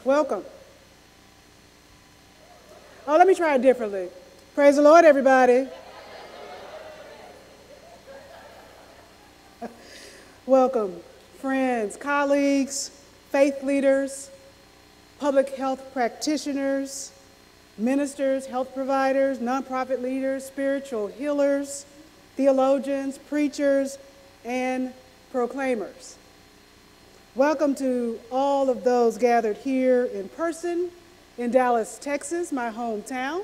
Welcome. Oh, let me try it differently. Praise the Lord, everybody. Welcome, friends, colleagues, faith leaders, public health practitioners, ministers, health providers, nonprofit leaders, spiritual healers, theologians, preachers, and proclaimers. Welcome to all of those gathered here in person in Dallas, Texas, my hometown,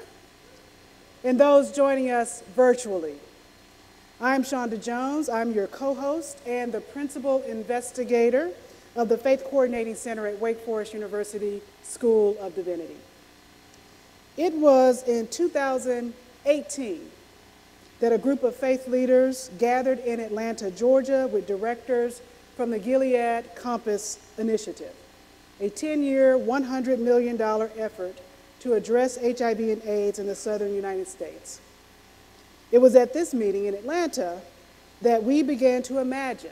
and those joining us virtually. I'm Shonda Jones. I'm your co-host and the principal investigator of the Faith Coordinating Center at Wake Forest University School of Divinity. It was in 2018 that a group of faith leaders gathered in Atlanta, Georgia, with directors from the Gilead Compass Initiative, a 10-year, $100 million effort to address HIV and AIDS in the southern United States. It was at this meeting in Atlanta that we began to imagine,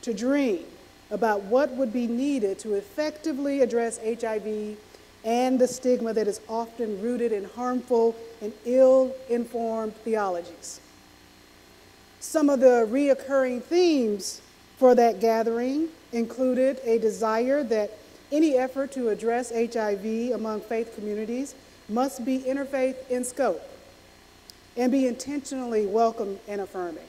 to dream about what would be needed to effectively address HIV and the stigma that is often rooted in harmful and ill-informed theologies. Some of the reoccurring themes for that gathering included a desire that any effort to address HIV among faith communities must be interfaith in scope and be intentionally welcome and affirming.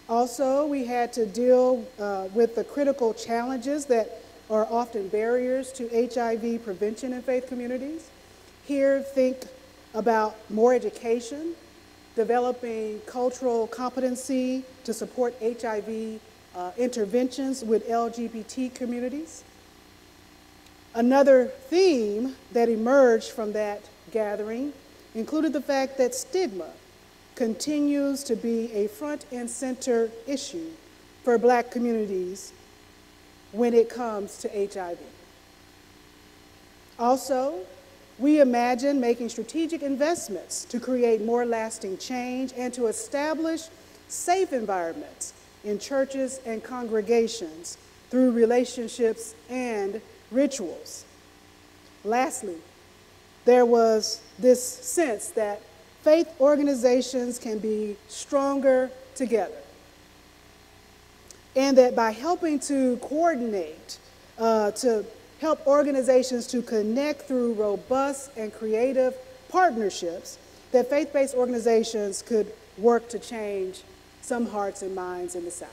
Also, we had to deal with the critical challenges that are often barriers to HIV prevention in faith communities. Here, think about more education, developing cultural competency to support HIV interventions with LGBT communities. Another theme that emerged from that gathering included the fact that stigma continues to be a front and center issue for Black communities when it comes to HIV. Also, we imagine making strategic investments to create more lasting change and to establish safe environments in churches and congregations through relationships and rituals. Lastly, there was this sense that faith organizations can be stronger together, and that by helping to coordinate, to help organizations to connect through robust and creative partnerships, that faith-based organizations could work to change some hearts and minds in the South.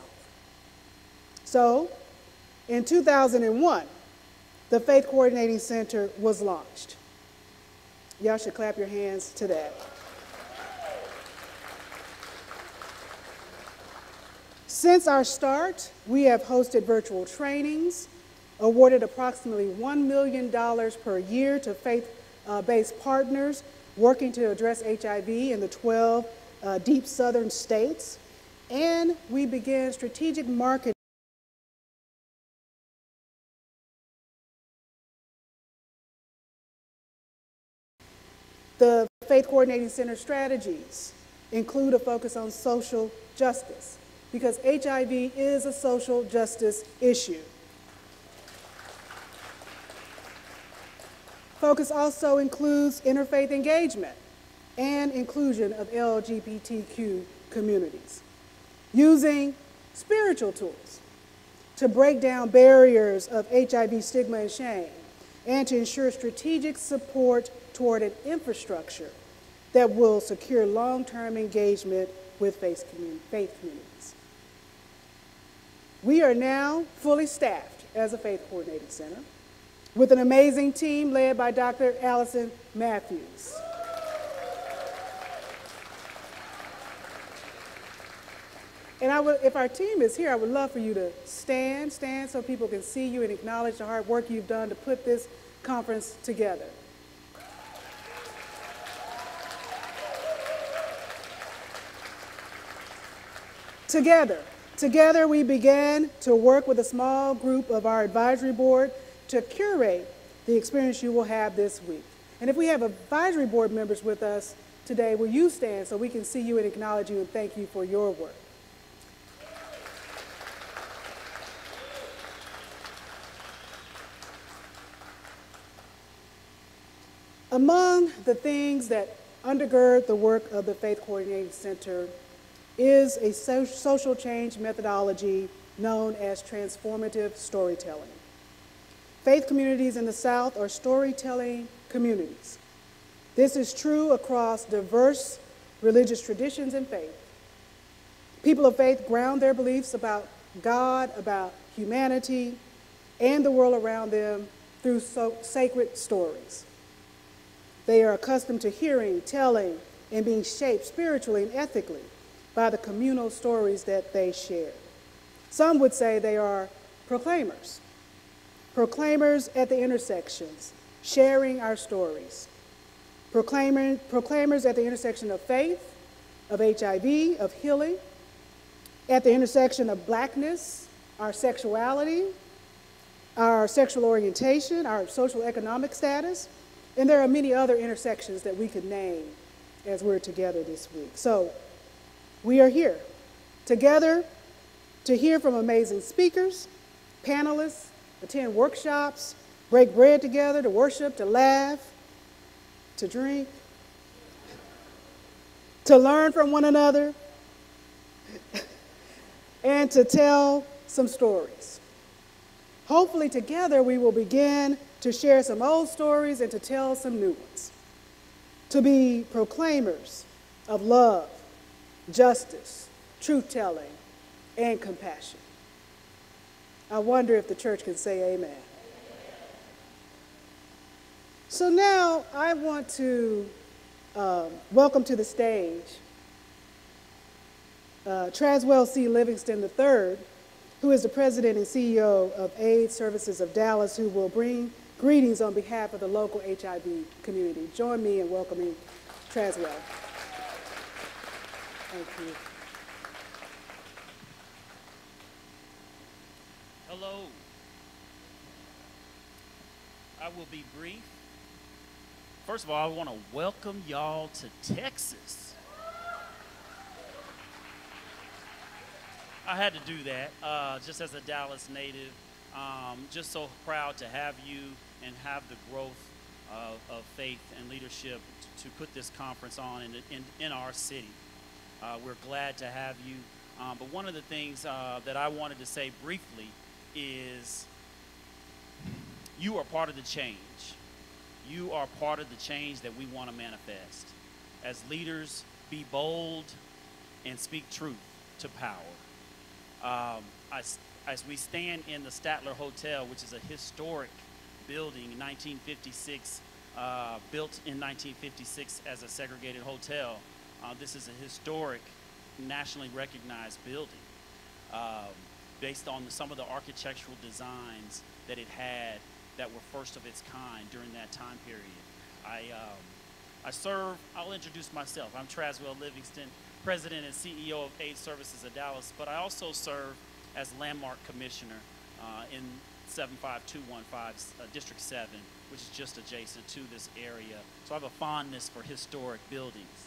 So, in 2001, the Faith Coordinating Center was launched. Y'all should clap your hands to that. Since our start, we have hosted virtual trainings, awarded approximately $1 million per year to faith-based partners working to address HIV in the 12 deep southern states, and we began strategic marketing. The Faith Coordinating Center strategies include a focus on social justice, because HIV is a social justice issue. Focus also includes interfaith engagement and inclusion of LGBTQ communities, using spiritual tools to break down barriers of HIV stigma and shame, and to ensure strategic support toward an infrastructure that will secure long-term engagement with faith communities. We are now fully staffed as a Faith Coordinating Center with an amazing team led by Dr. Allison Matthews. And if our team is here, I would love for you to stand so people can see you and acknowledge the hard work you've done to put this conference together. Together we began to work with a small group of our advisory board to curate the experience you will have this week. And if we have advisory board members with us today, will you stand so we can see you and acknowledge you and thank you for your work? Among the things that undergird the work of the Faith Coordinating Center is a social change methodology known as transformative storytelling. Faith communities in the South are storytelling communities. This is true across diverse religious traditions and faith. People of faith ground their beliefs about God, about humanity, and the world around them through sacred stories. They are accustomed to hearing, telling, and being shaped spiritually and ethically by the communal stories that they share. Some would say they are proclaimers. Proclaimers at the intersections, sharing our stories. Proclaimers at the intersection of faith, of HIV, of healing, at the intersection of blackness, our sexuality, our sexual orientation, our social economic status, and there are many other intersections that we could name as we're together this week. So we are here together to hear from amazing speakers, panelists, attend workshops, break bread together, to worship, to laugh, to drink, to learn from one another, and to tell some stories. Hopefully together we will begin to share some old stories and to tell some new ones. To be proclaimers of love, justice, truth-telling, and compassion. I wonder if the church can say amen. So now I want to welcome to the stage Traswell C. Livingston III, who is the president and CEO of AIDS Services of Dallas, who will bring greetings on behalf of the local HIV community. Join me in welcoming Traswell. Thank you. Hello. I will be brief. First of all, I want to welcome y'all to Texas. I had to do that, just as a Dallas native. Just so proud to have you and have the growth of faith and leadership to put this conference on in our city. We're glad to have you. But one of the things that I wanted to say briefly is you are part of the change. You are part of the change that we want to manifest. As leaders, be bold and speak truth to power. As we stand in the Statler Hotel, which is a historic building, 1956, built in 1956 as a segregated hotel, this is a historic, nationally recognized building based on some of the architectural designs that it had that were first of its kind during that time period. I'll introduce myself. I'm Traswell Livingston, President and CEO of AIDS Services of Dallas, but I also serve as Landmark Commissioner in 75215 District 7, which is just adjacent to this area. So I have a fondness for historic buildings.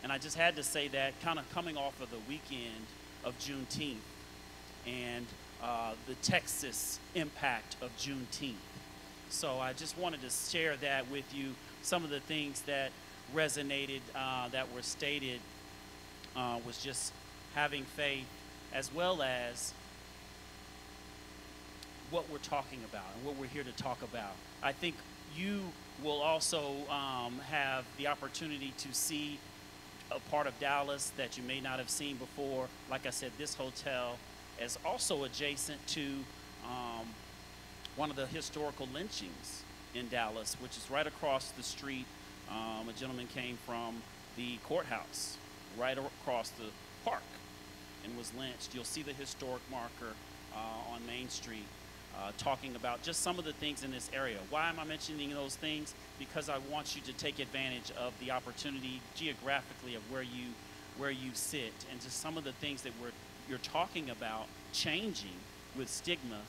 And I just had to say that kind of coming off of the weekend of Juneteenth and the Texas impact of Juneteenth. So I just wanted to share that with you, some of the things that resonated, that were stated, was just having faith, as well as what we're talking about and what we're here to talk about. I think you will also have the opportunity to see a part of Dallas that you may not have seen before. Like I said, this hotel is also adjacent to one of the historical lynchings in Dallas, which is right across the street. A gentleman came from the courthouse right across the park and was lynched. You'll see the historic marker on Main Street talking about just some of the things in this area. Why am I mentioning those things? Because I want you to take advantage of the opportunity geographically of where you sit, and just some of the things that you're talking about changing with stigma.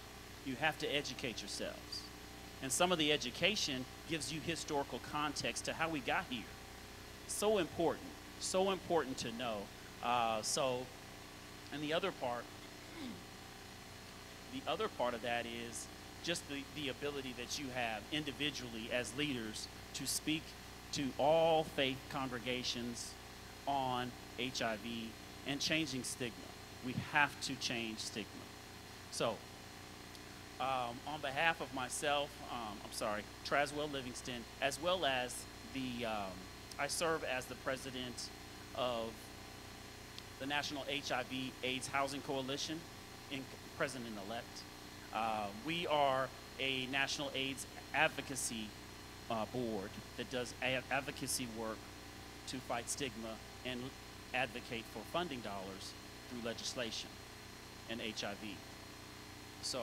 You have to educate yourselves. And some of the education gives you historical context to how we got here. So important to know. And the other part of that is just the ability that you have individually as leaders to speak to all faith congregations on HIV and changing stigma. We have to change stigma. So, on behalf of myself, Traswell Livingston, as well as I serve as the president of the National HIV/AIDS Housing Coalition, president-elect. We are a national AIDS advocacy board that does advocacy work to fight stigma and advocate for funding dollars through legislation and HIV. So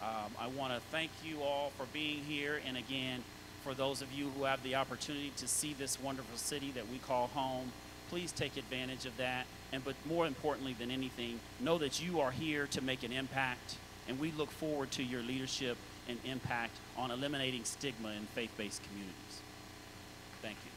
I want to thank you all for being here, and again, for those of you who have the opportunity to see this wonderful city that we call home, please take advantage of that. But more importantly than anything, know that you are here to make an impact, and we look forward to your leadership and impact on eliminating stigma in faith-based communities. Thank you.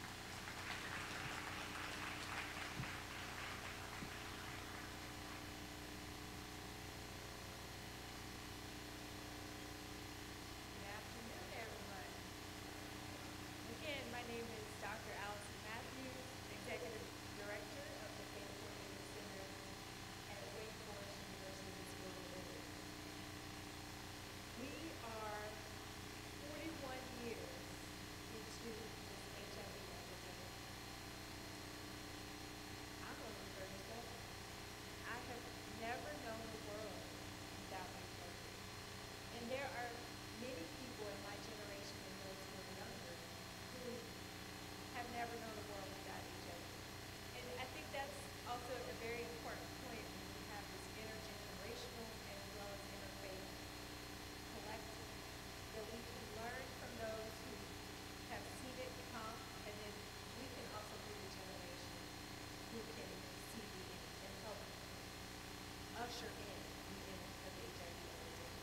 Usher in the end of the HIV epidemic.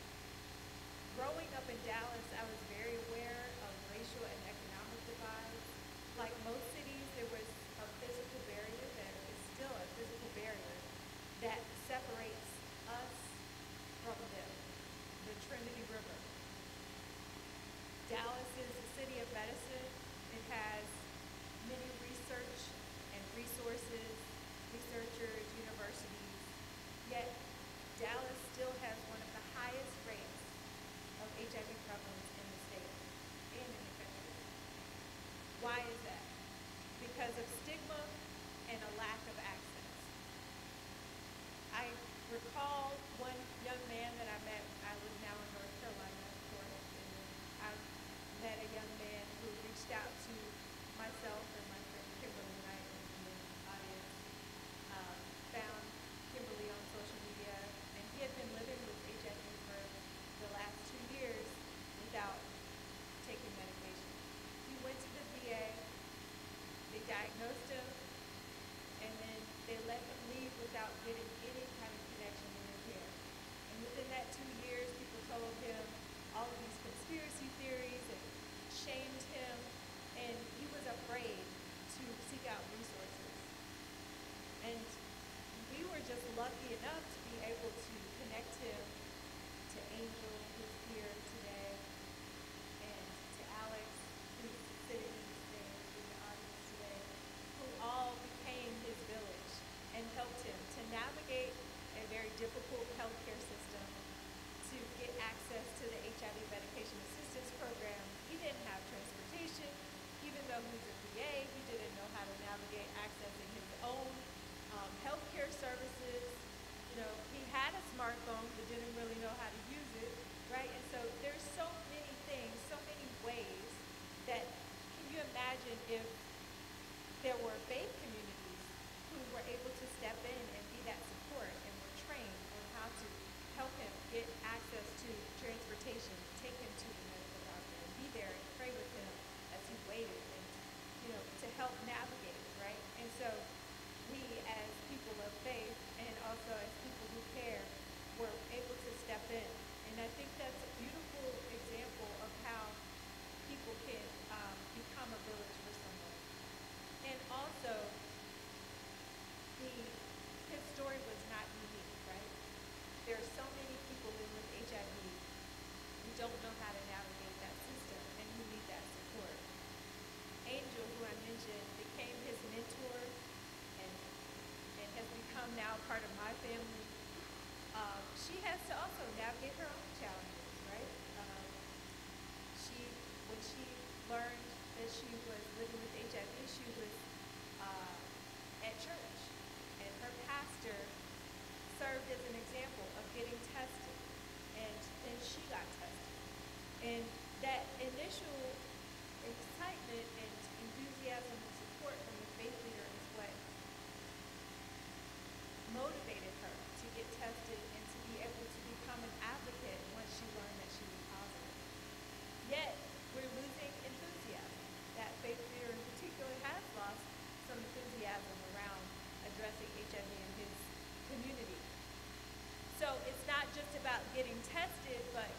Growing up in Dallas, I was very aware of racial and economic divides. Like most cities, there was a physical barrier, there is still a physical barrier that separates us from them, the Trinity River. Dallas is a city of medicine. It has many research and resources, researchers, universities. Yet, Dallas still has one of the highest rates of HIV prevalence in the state and in the country. Why is that? Because of stigma and a lack of access. I recall one young man that I met. I live now in North Carolina, of course, and I met a young man who reached out to myself and my friend Kimberly Knight in the audience, found Kimberly on social media, and he had been living with HIV for the last 2 years without taking medication. He went to the VA, they diagnosed him, and then they let him leave without getting any kind of connection in their care. And within that 2 years, people told him all of these conspiracy theories and shamed him, and he was afraid to seek out resources. And we were just lucky enough to be able to connect him to Angel, who's here today, and to Alex, who's sitting in the audience today, who all became his village and helped him to navigate a very difficult healthcare system, to get access to the HIV medication assistance program. He didn't have transportation. Even though he was a VA, he didn't know how to navigate accessing his own healthcare services. You know, he had a smartphone but didn't really know how to use it, right? And so there's so many things, so many ways that, can you imagine if there were faith communities who were able to step in and be that support and were trained on how to help him get access to transportation, take him to the medical doctor, and be there and pray with him as he waited, and, you know, to help navigate, right? And so we, as people of faith and also as people who care, were able to step in. And I think that's a beautiful example of how people can become a village for someone. And also, the family, she has to also navigate her own challenges, right? She, when she learned that she was living with HIV, she was at church, and her pastor served as an example of getting tested, and then she got tested. And that initial excitement and enthusiasm and support from the faith leader is what motivated her to get tested and to be able to become an advocate once she learned that she was positive. Yet, we're losing enthusiasm. That faith leader in particular has lost some enthusiasm around addressing HIV in his community. So it's not just about getting tested, but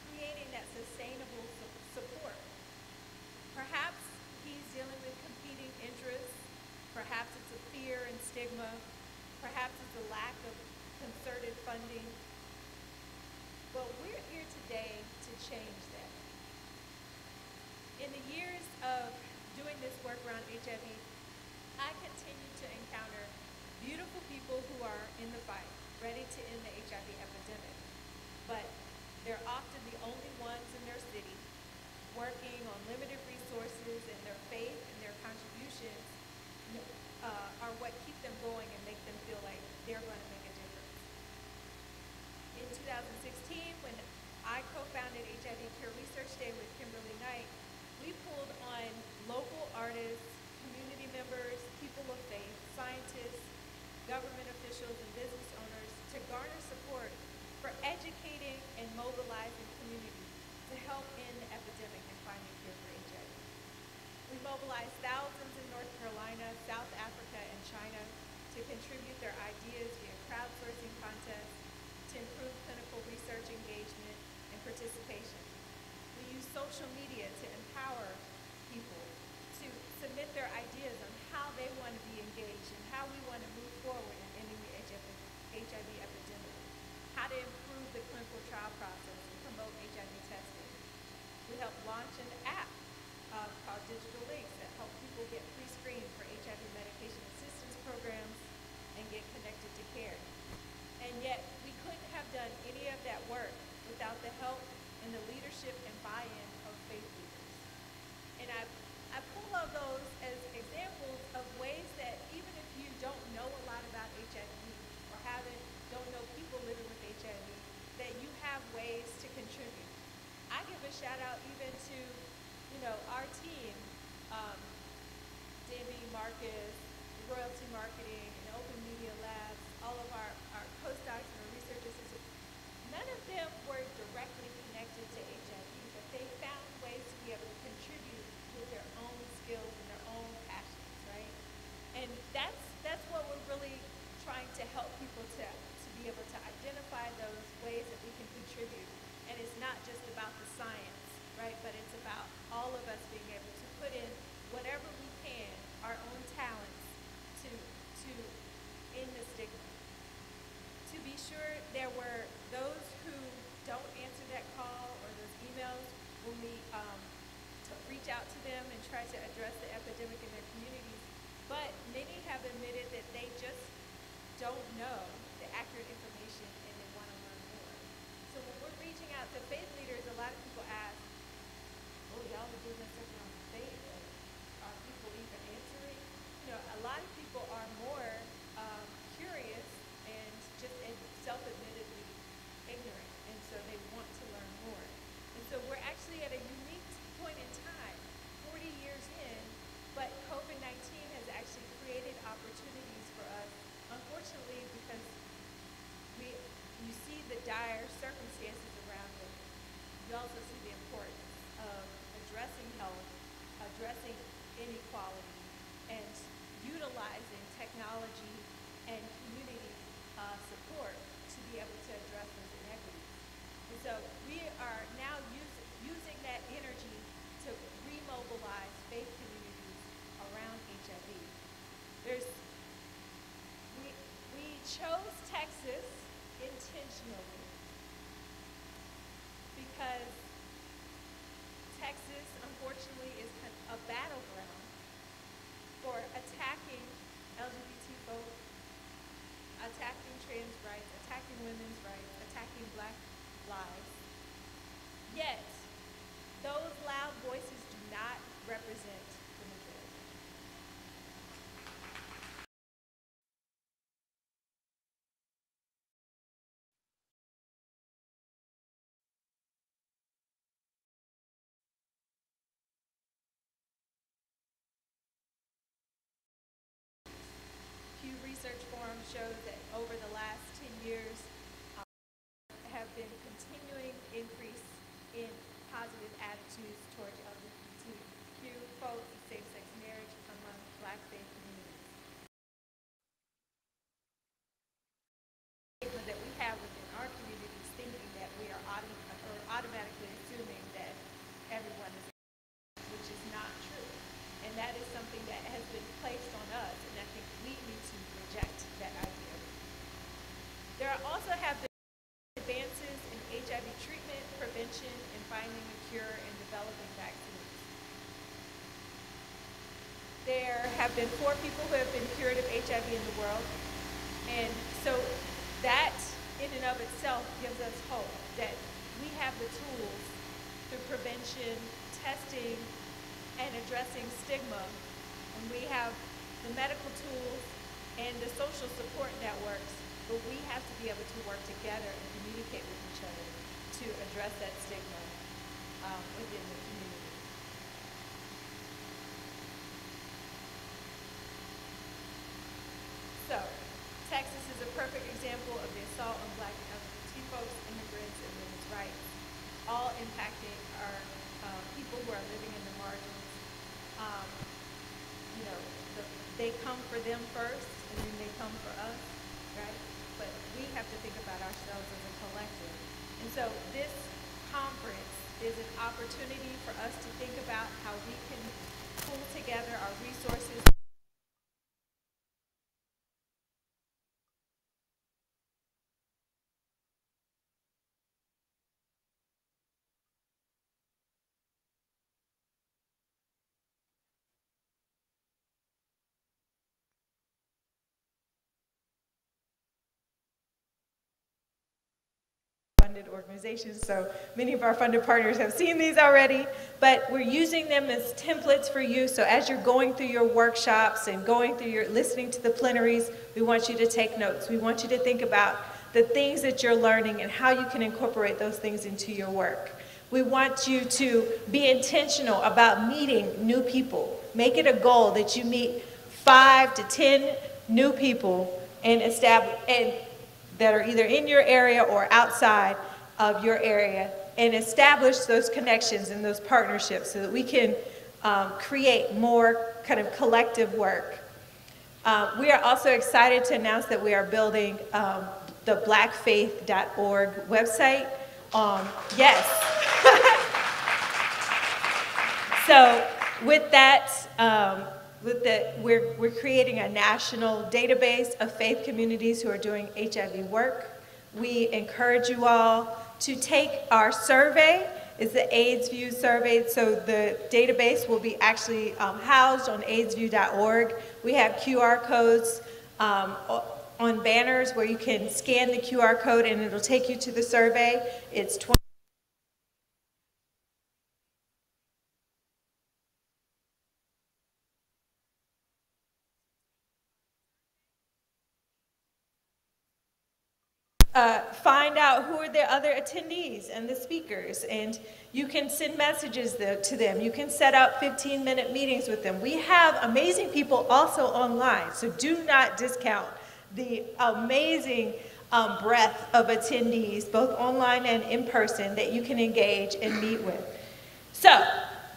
creating that sustainable support. Perhaps he's dealing with competing interests. Perhaps it's a fear and stigma. Perhaps it's a lack of concerted funding. But we're here today to change that. In the years of doing this work around HIV, I continue to encounter beautiful people who are in the fight, ready to end the HIV epidemic. But they're often the only ones in their city working on limited resources, and their faith and their contributions are what keep them going and make them feel like they're going to make a difference. In 2016, when I co-founded HIV Cure Research Day with Kimberly Knight, we pulled on local artists, community members, people of faith, scientists, government officials, and business owners to garner support for educating and mobilizing communities to help end the epidemic and find a cure for HIV. We mobilized thousands in North Carolina, South Africa, and China to contribute their ideas via crowdsourcing contests to improve clinical research engagement and participation. We use social media to empower people to submit their ideas on how they want to be engaged and how we want to move forward in ending the HIV epidemic, how to improve the clinical trial process and promote HIV testing. We helped launch an app called Digital Links that help people get pre-screened for HIV medication assistance programs and get connected to care. And yet, we couldn't have done any of that work without the help and the leadership and buy-in of faith leaders. And I pull on those as examples of ways that even if you don't know a lot about HIV or don't know people living with HIV, that you have ways to contribute. I give a shout out even to, our team, Debbie, Marcus, Royalty Marketing, and Open Media Labs, all of our postdocs and our research assistants. None of them were directly connected to HIV, but they found ways to be able to contribute with their own skills and their own passions, right? And that's what we're really trying to help people to be able to identify those ways that we can contribute. And it's not just about the science, right? But it's about all of us being able to put in whatever we can, our own talents, to end the stigma. To be sure, there were those who don't answer that call or those emails when we to reach out to them and try to address the epidemic in their communities. But many have admitted that they just don't know the accurate information and they want to learn more. So when we're reaching out to faith leaders, a lot of people ask, oh, y'all are doing this stuff around faith. Are people even answering? A lot of people are more curious and just self-admittedly ignorant, and so they want to learn more. And so we're actually at a unique point in time, 40 years in, but COVID-19 has actually created opportunities for us, unfortunately, because you see the dire circumstances around it. You also see the importance of addressing health, addressing inequality, and utilizing technology and community support to be able to address those inequities. And so we are now using that energy to remobilize faith communities around HIV. We chose Texas intentionally because Texas, unfortunately, is a battleground for attacking LGBT folks, attacking trans shows that over the last 10 years have been continuing increase in positive attitudes towards LGBTQ folks and same-sex marriage among Black faith communities. The stigma that we have within our communities, thinking that we are automatically assuming that everyone is, which is not true. And that is something that has been placed on us, and I think we need to reject that idea. There also have been advances in HIV treatment, prevention, and finding a cure and developing vaccines. There have been 4 people who have been cured of HIV in the world, and so that in and of itself gives us hope that we have the tools through prevention, testing, and addressing stigma, and we have the medical tools and the social support networks, but we have to be able to work together and communicate with each other to address that stigma within the community. So, Texas is a perfect example of the assault on Black and LGBT folks, immigrants, and women's rights, all impacting our people who are living in the margins. You know, they come for them first, and then they come for us, right? But we have to think about ourselves as a collective. And so this conference is an opportunity for us to think about how we can pull together our resources. Funded organizations, so many of our funded partners have seen these already, but we're using them as templates for you. So as you're going through your workshops and going through your listening to the plenaries, we want you to take notes. We want you to think about the things that you're learning and how you can incorporate those things into your work. We want you to be intentional about meeting new people. Make it a goal that you meet 5 to 10 new people and that are either in your area or outside of your area, and establish those connections and those partnerships so that we can create more kind of collective work. We are also excited to announce that we are building the blackfaith.org website. Yes. So with that, we're creating a national database of faith communities who are doing HIV work. We encourage you all to take our survey. It's the AIDSView survey. So the database will be actually housed on aidsview.org. We have QR codes on banners where you can scan the QR code and it'll take you to the survey. It's find out who are the other attendees and the speakers, and you can send messages to them. You can set up 15-minute meetings with them. We have amazing people also online, so do not discount the amazing breadth of attendees, both online and in person, that you can engage and meet with. So,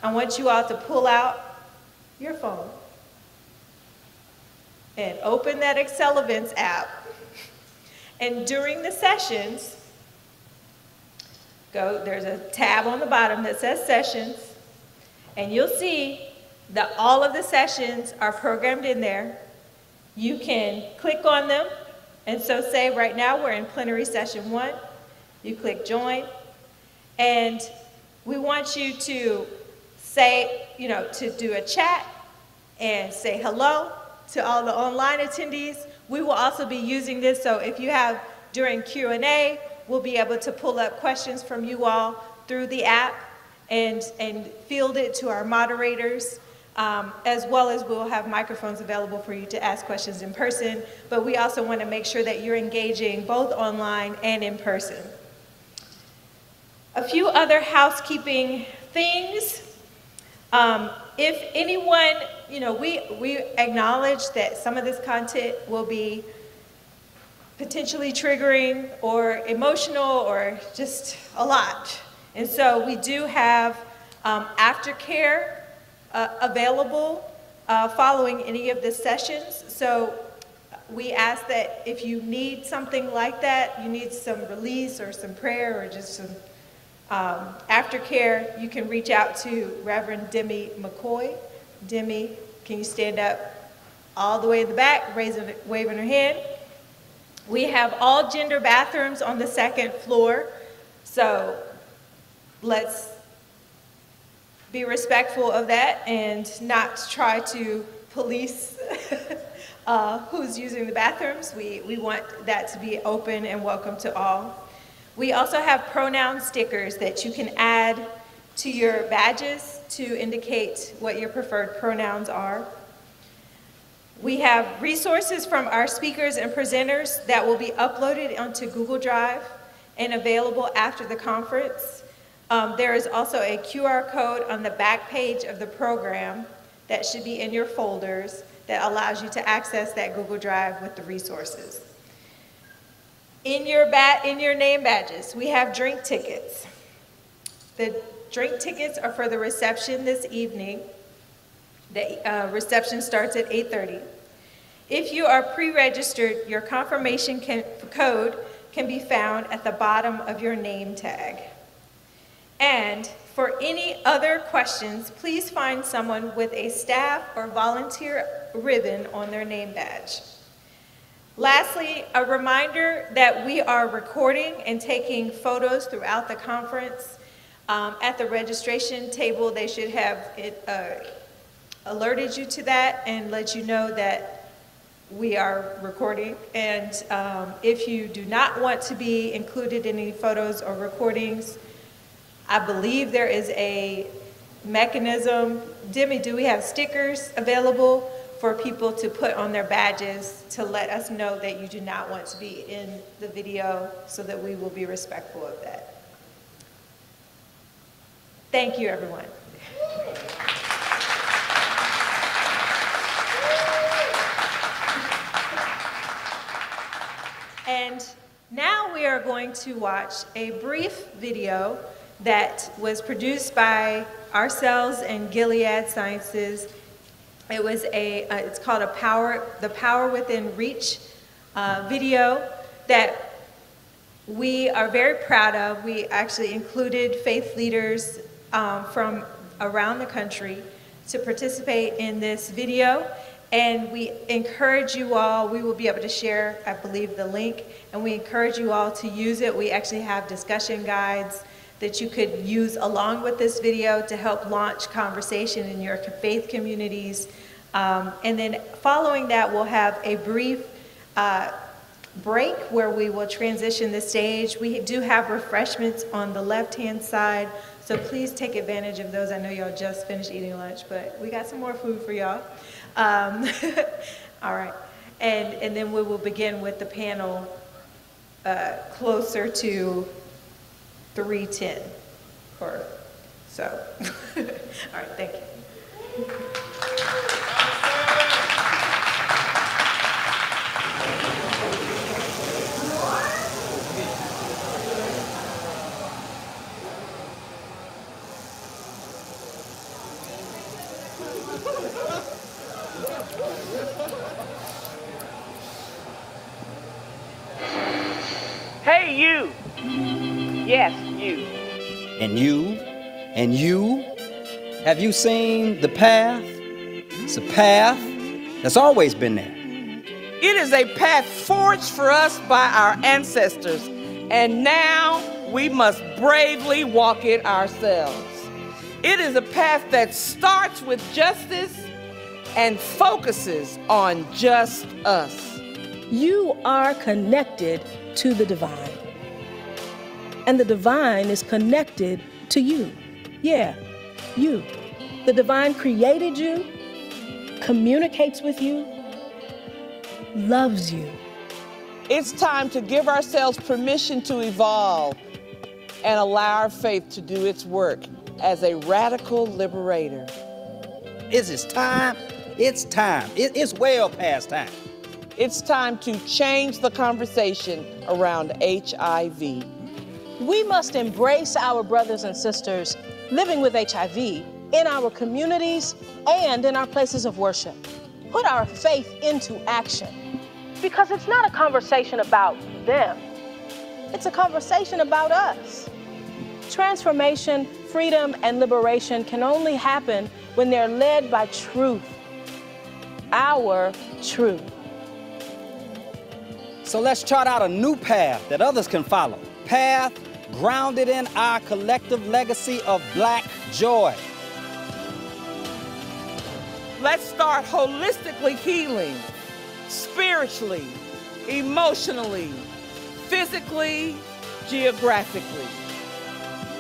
I want you all to pull out your phone and open that Excel Events app. And during the sessions, there's a tab on the bottom that says Sessions, and you'll see that all of the sessions are programmed in there. You can click on them, and so say right now we're in Plenary Session 1. You click Join, and we want you to say, to do a chat and say hello to all the online attendees. We will also be using this, so if you have, during Q&A, we'll be able to pull up questions from you all through the app and field it to our moderators, as well as we'll have microphones available for you to ask questions in person, but we also want to make sure that you're engaging both online and in person. A few other housekeeping things. If anyone, we acknowledge that some of this content will be potentially triggering or emotional or just a lot. And so we do have aftercare available following any of the sessions. So we ask that if you need something like that, you need some release or some prayer or just some aftercare, you can reach out to Reverend Demi McCoy. Demi, can you stand up all the way in the back, waving her hand? We have all gender bathrooms on the second floor, so let's be respectful of that and not try to police who's using the bathrooms. We want that to be open and welcome to all. We also have pronoun stickers that you can add to your badges to indicate what your preferred pronouns are. We have resources from our speakers and presenters that will be uploaded onto Google Drive and available after the conference. There is also a QR code on the back page of the program that should be in your folders that allows you to access that Google Drive with the resources. In your name badges, we have drink tickets. The drink tickets are for the reception this evening. The reception starts at 8:30. If you are pre-registered, your confirmation code can be found at the bottom of your name tag. And for any other questions, please find someone with a staff or volunteer ribbon on their name badge. Lastly, a reminder that we are recording and taking photos throughout the conference. At the registration table, they should have alerted you to that and let you know that we are recording. And if you do not want to be included in any photos or recordings, I believe there is a mechanism. Demi, do we have stickers available for people to put on their badges to let us know that you do not want to be in the video so that we will be respectful of that? Thank you, everyone. And now we are going to watch a brief video that was produced by ourselves and Gilead Sciences. It was it's called The Power Within Reach video that we are very proud of. We actually included faith leaders from around the country to participate in this video. And we encourage you all, we will be able to share, I believe, the link, and we encourage you all to use it. We actually have discussion guides that you could use along with this video to help launch conversation in your faith communities. And then following that, we'll have a brief break where we will transition the stage. We do have refreshments on the left-hand side, so please take advantage of those. I know y'all just finished eating lunch, but we got some more food for y'all. All right, and then we will begin with the panel closer to 3:10 or so. All right, thank you. Hey, you. Yes, you. And you, and you, have you seen the path? It's a path that's always been there. It is a path forged for us by our ancestors, and now we must bravely walk it ourselves. It is a path that starts with justice and focuses on just us. You are connected to the divine. And the divine is connected to you. Yeah, you. The divine created you, communicates with you, loves you. It's time to give ourselves permission to evolve and allow our faith to do its work as a radical liberator. Is it time? It's time. It's well past time. It's time to change the conversation around HIV. We must embrace our brothers and sisters living with HIV in our communities and in our places of worship. Put our faith into action, because it's not a conversation about them. It's a conversation about us. Transformation, freedom, and liberation can only happen when they're led by truth, our truth. So let's chart out a new path that others can follow. Path grounded in our collective legacy of Black joy. Let's start holistically healing, spiritually, emotionally, physically, geographically.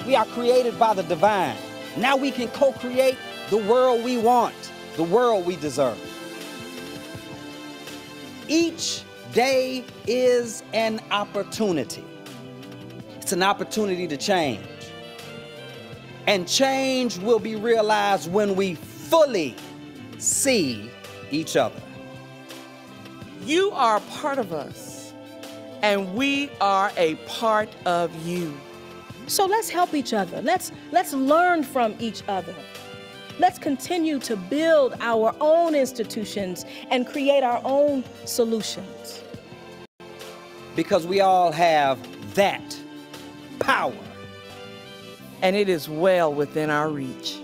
We are created by the divine. Now we can co-create the world we want, the world we deserve. Each day is an opportunity. It's an opportunity to change. And change will be realized when we fully see each other. You are a part of us, and we are a part of you. So let's help each other. Let's learn from each other. Let's continue to build our own institutions and create our own solutions. Because we all have that power. And it is well within our reach.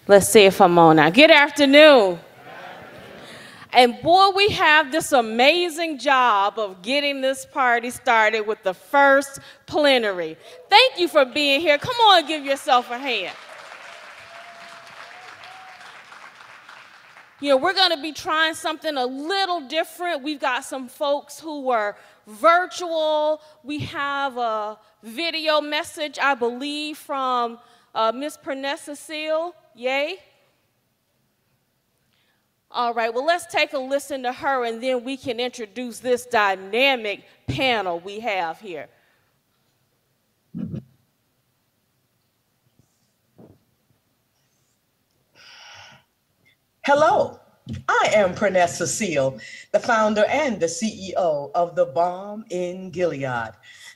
Let's see if I'm on now. Good afternoon. And boy, we have this amazing job of getting this party started with the first plenary. Thank you for being here. Come on, give yourself a hand. You know, we're going to be trying something a little different. We've got some folks who are virtual. We have a video message, I believe, from Miss Pernessa Seal. Yay? All right, well, let's take a listen to her, and then we can introduce this dynamic panel we have here. Hello, I am Pernessa Seal, the founder and the CEO of The Balm in Gilead.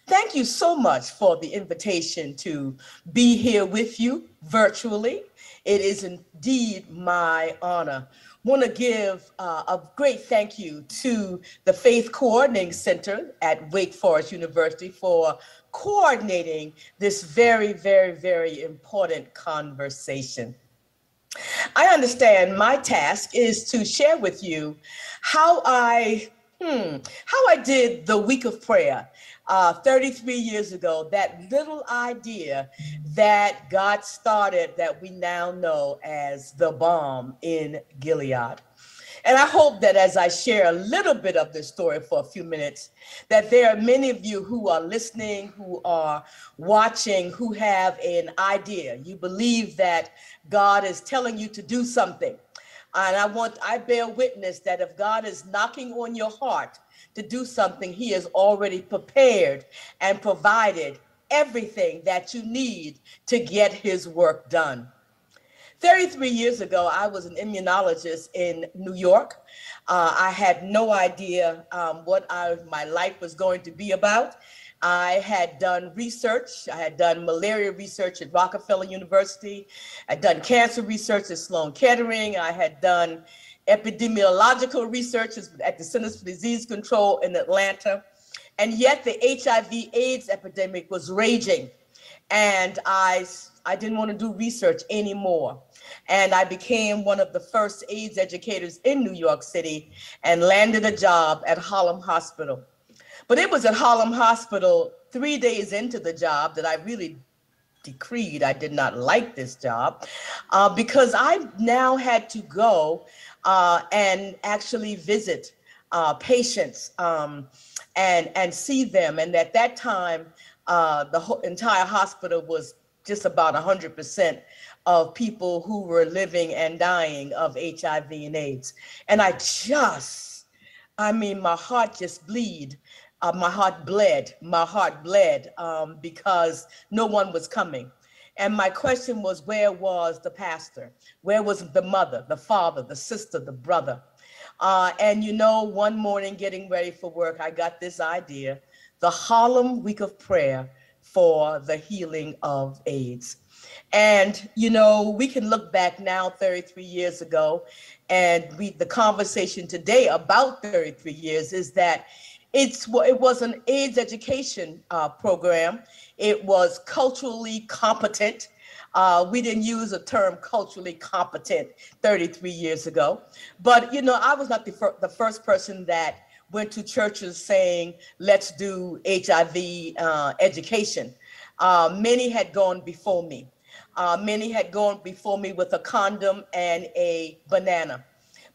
Thank you so much for the invitation to be here with you virtually It is indeed my honor. Want to give a great thank you to the Faith Coordinating Center at Wake Forest University for coordinating this very, very, very important conversation. I understand my task is to share with you how I did the week of prayer 33 years ago, that little idea that God started that we now know as the Balm in Gilead. And I hope that as I share a little bit of this story for a few minutes, that there are many of you who are listening, who are watching, who have an idea. You believe that God is telling you to do something. And I bear witness that if God is knocking on your heart to do something, he has already prepared and provided everything that you need to get his work done. 33 years ago, I was an immunologist in New York. I had no idea my life was going to be about. I had done research. I had done malaria research at Rockefeller University. I'd done cancer research at Sloan Kettering. I had done epidemiological research at the Centers for Disease Control in Atlanta. And yet the HIV/AIDS epidemic was raging. And I didn't want to do research anymore. And I became one of the first AIDS educators in New York City and landed a job at Harlem Hospital. But it was at Harlem Hospital 3 days into the job that I really decreed I did not like this job because I now had to go and actually visit patients and see them. And at that time, the whole entire hospital was just about 100% of people who were living and dying of HIV and AIDS. And my heart just bleed. My heart bled because no one was coming. And my question was, where was the pastor? Where was the mother, the father, the sister, the brother? One morning getting ready for work, I got this idea, the Harlem Week of Prayer for the Healing of AIDS. And, we can look back now 33 years ago, and the conversation today about 33 years is that it was an AIDS education program. It was culturally competent. We didn't use a term culturally competent 33 years ago. But, I was not the first person that went to churches saying, let's do HIV education. Many had gone before me. Many had gone before me with a condom and a banana.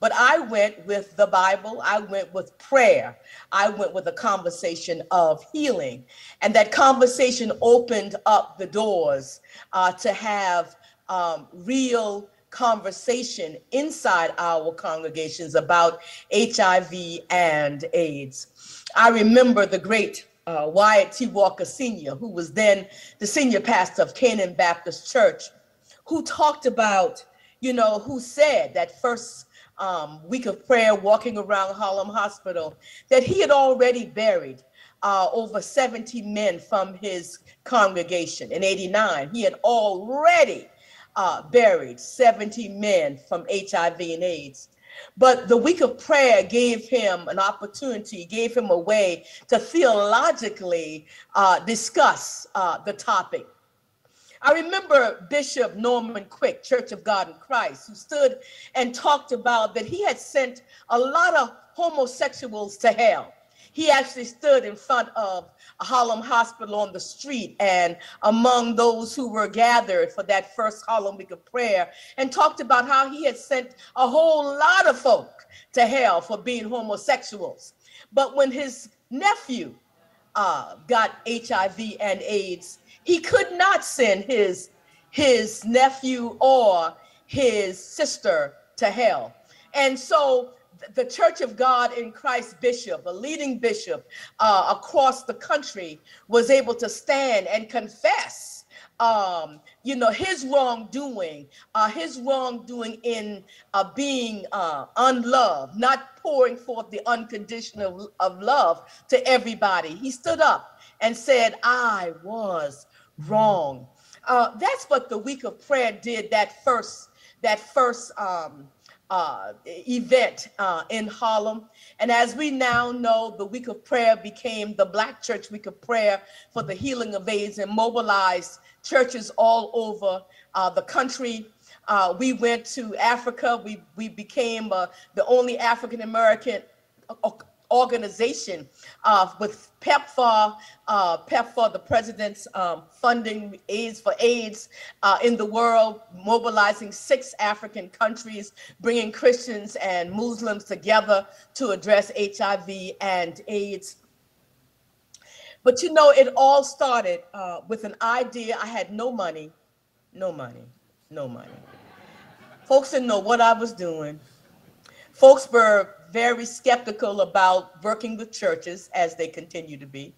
But I went with the Bible, I went with prayer, I went with a conversation of healing. And that conversation opened up the doors to have real conversation inside our congregations about HIV and AIDS. I remember the great Wyatt T. Walker Sr., who was then the senior pastor of Canaan Baptist Church, who talked about, who said that first week of prayer walking around Harlem Hospital, that he had already buried over 70 men from his congregation. In '89, he had already buried 70 men from HIV and AIDS. But the week of prayer gave him an opportunity, gave him a way to theologically discuss the topic. I remember Bishop Norman Quick, Church of God in Christ, who stood and talked about that he had sent a lot of homosexuals to hell. He actually stood in front of a Harlem Hospital on the street and among those who were gathered for that first Harlem Week of Prayer and talked about how he had sent a whole lot of folk to hell for being homosexuals. But when his nephew got HIV and AIDS, he could not send his nephew or his sister to hell. And so the Church of God in Christ bishop, a leading bishop across the country, was able to stand and confess his wrongdoing in being unloved, not pouring forth the unconditional of love to everybody. He stood up and said, I was wrong. That's what the week of prayer did. That first event in Harlem. And as we now know, the week of prayer became the Black Church Week of Prayer for the healing of AIDS and mobilized churches all over the country. We went to Africa. We became the only African American organization with PEPFAR, the president's funding AIDS for AIDS in the world, mobilizing 6 African countries, bringing Christians and Muslims together to address HIV and AIDS. But you know, it all started with an idea. I had no money. Folks didn't know what I was doing. Folks were very skeptical about working with churches, as they continue to be.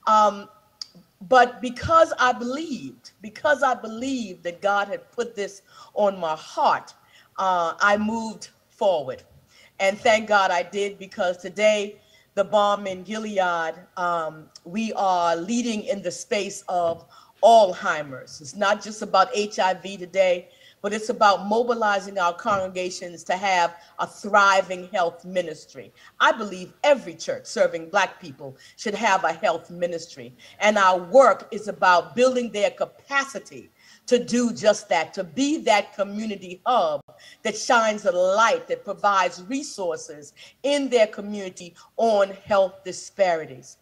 But because I believed that God had put this on my heart, I moved forward. And thank God I did, because today, the Balm in Gilead, we are leading in the space of Alzheimer's. It's not just about HIV today, but it's about mobilizing our congregations to have a thriving health ministry. I believe every church serving Black people should have a health ministry. And our work is about building their capacity to do just that, to be that community hub that shines a light, that provides resources in their community on health disparities.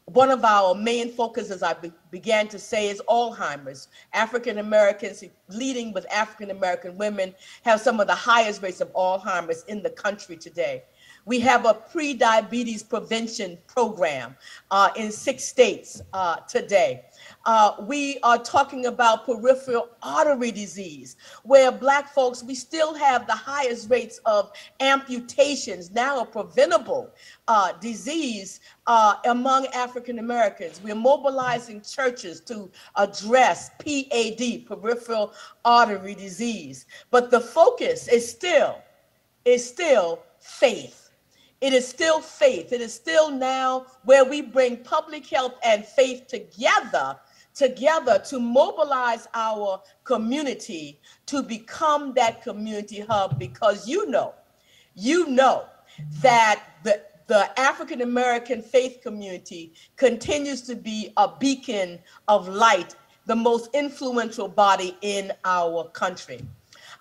One of our main focuses, as I began to say, is Alzheimer's. African Americans, leading with African American women, have some of the highest rates of Alzheimer's in the country today. We have a pre-diabetes prevention program in 6 states today. We are talking about peripheral artery disease, where Black folks, we still have the highest rates of amputations, now a preventable disease among African Americans. We're mobilizing churches to address PAD, peripheral artery disease. But the focus is still faith. It is still faith. It is still now where we bring public health and faith together to mobilize our community to become that community hub, because you know that the African American faith community continues to be a beacon of light, the most influential body in our country.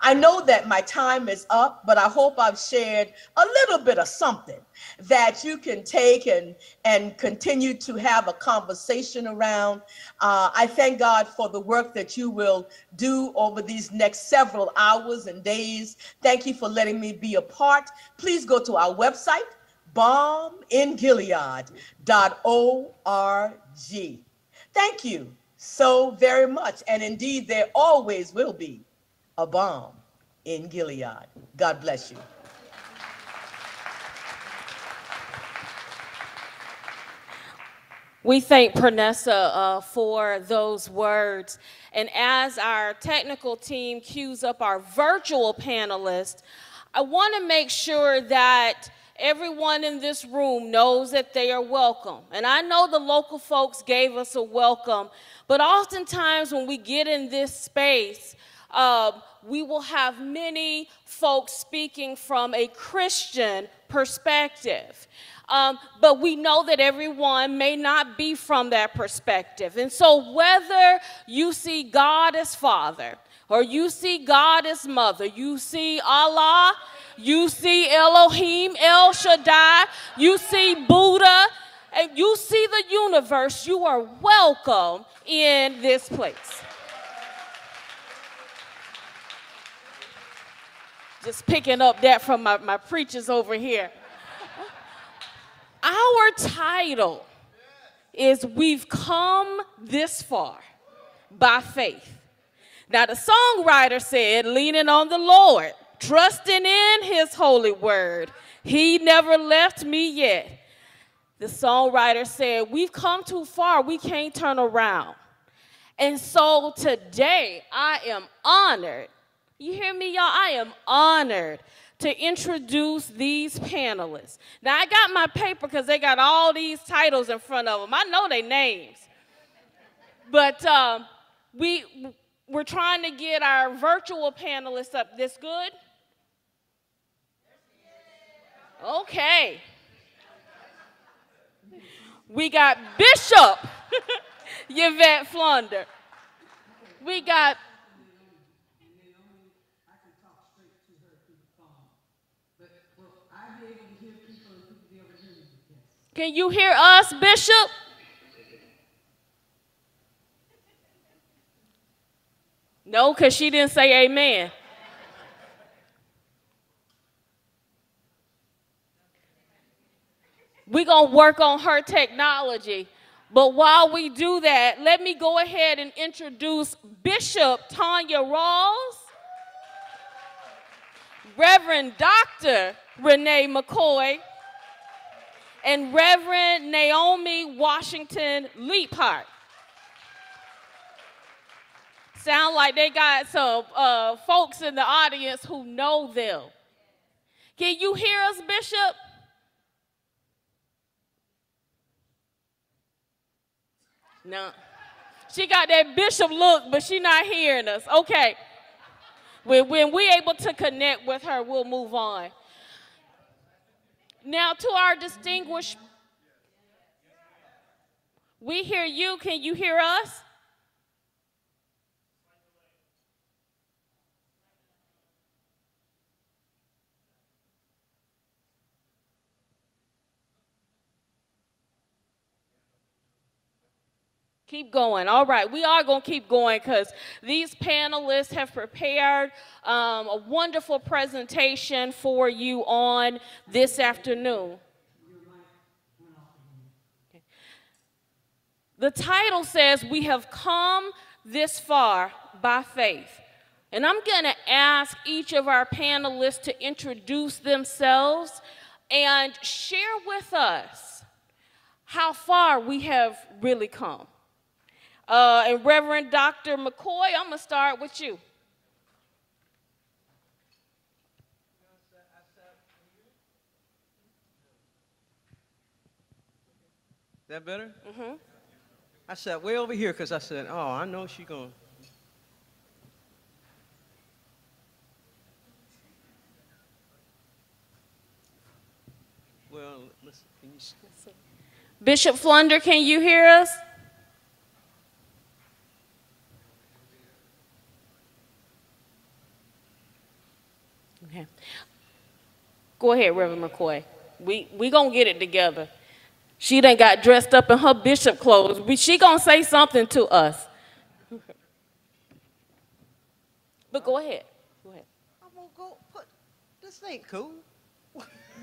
I know that my time is up, but I hope I've shared a little bit of something that you can take and continue to have a conversation around. I thank God for the work that you will do over these next several hours and days. Thank you for letting me be a part. Please go to our website, balmingilead.org. Thank you so very much. And indeed, there always will be a balm in Gilead. God bless you. We thank Pernessa for those words. And as our technical team queues up our virtual panelists, I want to make sure that everyone in this room knows that they are welcome. And I know the local folks gave us a welcome, but oftentimes when we get in this space, we will have many folks speaking from a Christian perspective. But we know that everyone may not be from that perspective. And so whether you see God as Father, or you see God as Mother, you see Allah, you see Elohim, El Shaddai, you see Buddha, and you see the universe, you are welcome in this place. Just picking up that from my preachers over here. Our title is We've Come This Far by Faith. Now, the songwriter said, leaning on the Lord, trusting in his holy word, he never left me yet. The songwriter said, we've come too far, we can't turn around. And so today, I am honored. You hear me, y'all? I am honored to introduce these panelists. Now, I got my paper because they got all these titles in front of them. I know their names. But we're trying to get our virtual panelists up. This good? Okay. We got Bishop Yvette Flunder. We got Can you hear us, Bishop? No, because she didn't say amen. We're going to work on her technology. But while we do that, let me go ahead and introduce Bishop Tanya Rawls, Reverend Dr. Renee McCoy, and Reverend Naomi Washington Leaphart. Sound like they got some folks in the audience who know them. Can you hear us, Bishop? No. She got that bishop look, but she's not hearing us. Okay. When we're able to connect with her, we'll move on. Now to our distinguished, we hear you. Can you hear us? Keep going. All right, we are going to keep going because these panelists have prepared a wonderful presentation for you on this afternoon. Okay. The title says, "We have come this far by faith." And I'm going to ask each of our panelists to introduce themselves and share with us how far we have really come. And Reverend Dr. McCoy, I'm going to start with you. Is that better? Mm-hmm. I sat way over here because I said, oh, I know she's going to. Well, listen, can you see? Bishop Flunder, can you hear us? Okay. Go ahead, Reverend McCoy. We gonna get it together. She done got dressed up in her bishop clothes. She gonna say something to us. But go ahead. Go ahead. I'm going to go put, this ain't cool.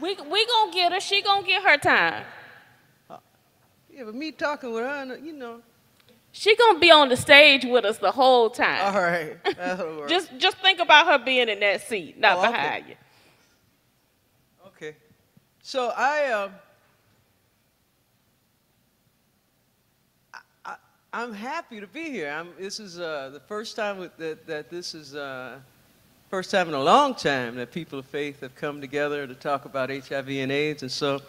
We gonna get her. She gonna get her time. Yeah, but me talking with her, you know. She gonna be on the stage with us the whole time. All right. That'll work. Just think about her being in that seat, not behind you. Okay. So I'm happy to be here. This is the first time first time in a long time that people of faith have come together to talk about HIV and AIDS, and so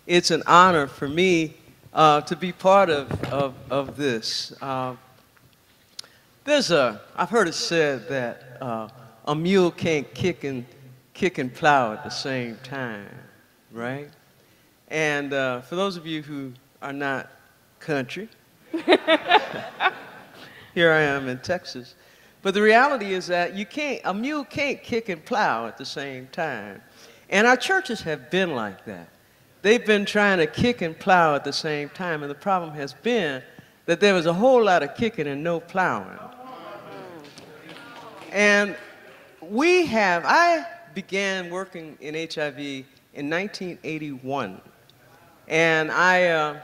it's an honor for me to be part of this. I've heard it said that a mule can't kick and plow at the same time, right? And for those of you who are not country, here I am in Texas. But the reality is that a mule can't kick and plow at the same time. And our churches have been like that. They've been trying to kick and plow at the same time, and the problem has been that there was a whole lot of kicking and no plowing. And I began working in HIV in 1981, and I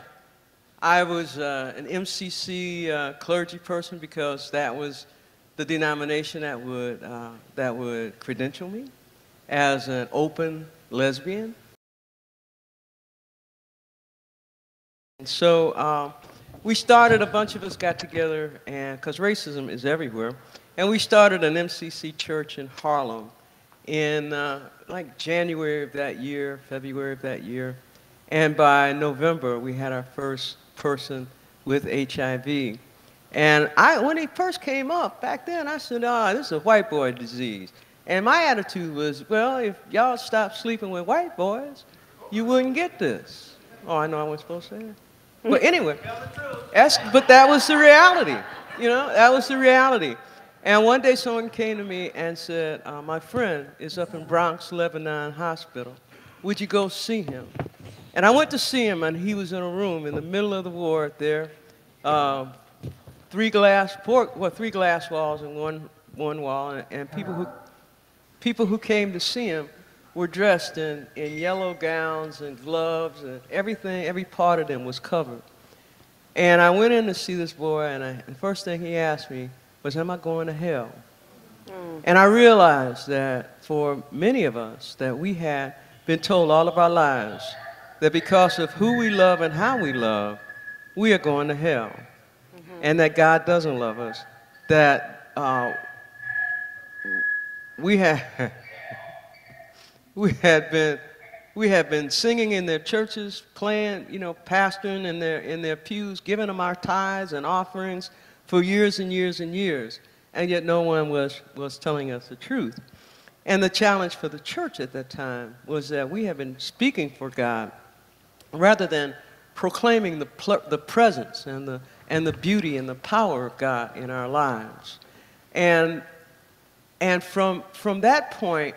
was an MCC clergy person because that was the denomination that would credential me as an open lesbian. And so we started, a bunch of us got together, and because racism is everywhere, and we started an MCC church in Harlem in like January of that year, February of that year, and by November we had our first person with HIV. And when he first came up back then, I said, oh, this is a white boy disease. And my attitude was, well, if y'all stop sleeping with white boys, you wouldn't get this. Oh, I know I wasn't supposed to say that. But anyway, but that was the reality. You know, that was the reality. And one day someone came to me and said, my friend is up in Bronx Lebanon Hospital. Would you go see him? And I went to see him, and he was in a room in the middle of the ward there, three glass walls and one wall, and people who came to see him were dressed in yellow gowns and gloves, and everything, every part of them was covered. And I went in to see this boy, and the first thing he asked me was, am I going to hell? And I realized that for many of us, that we had been told all of our lives that because of who we love and how we love, we are going to hell. And that God doesn't love us, that we had been singing in their churches, playing, you know, pastoring in their pews, giving them our tithes and offerings for years and years and years, and yet no one was telling us the truth. And the challenge for the church at that time was that we have been speaking for God rather than proclaiming the presence and the beauty and the power of God in our lives. And from that point,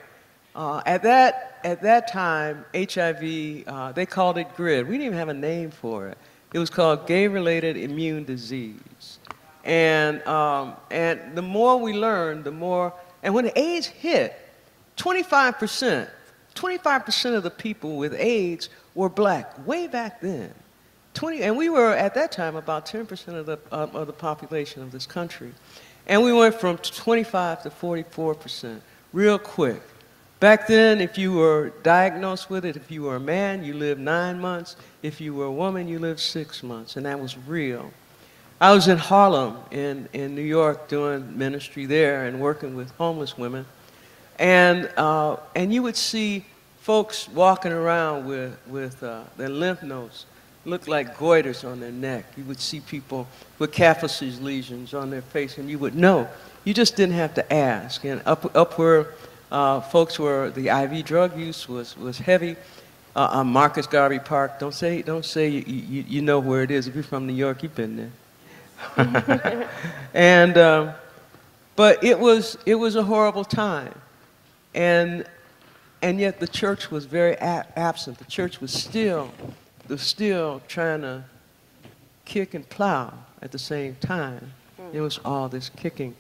at that time, HIV, they called it GRID. We didn't even have a name for it. It was called gay-related immune disease. And the more we learned, the more, and when AIDS hit, 25% of the people with AIDS were black, way back then. And we were, at that time, about 10% of the population of this country. And we went from 25 to 44%, real quick. Back then, if you were diagnosed with it, if you were a man, you lived 9 months. If you were a woman, you lived 6 months, and that was real. I was in Harlem in New York doing ministry there and working with homeless women. And you would see folks walking around with their lymph nodes look like goiters on their neck. You would see people with Kaposi's lesions on their face, and you would know. You just didn't have to ask. And up where folks were, the IV drug use was heavy. Marcus Garvey Park. Don't say you know where it is. If you're from New York, you've been there. And but it was a horrible time, and yet the church was very absent. The church was still trying to kick and plow at the same time. It was all this kicking.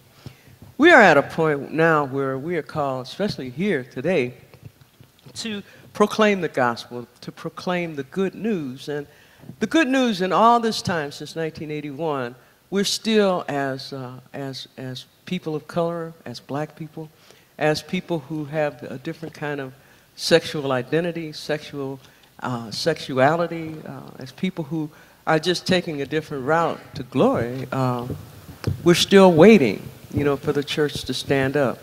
We are at a point now where we are called, especially here today, to proclaim the gospel, to proclaim the good news. And the good news in all this time since 1981, we're still as people of color, as black people, as people who have a different kind of sexual identity, sexuality, as people who are just taking a different route to glory, we're still waiting, you know, for the church to stand up.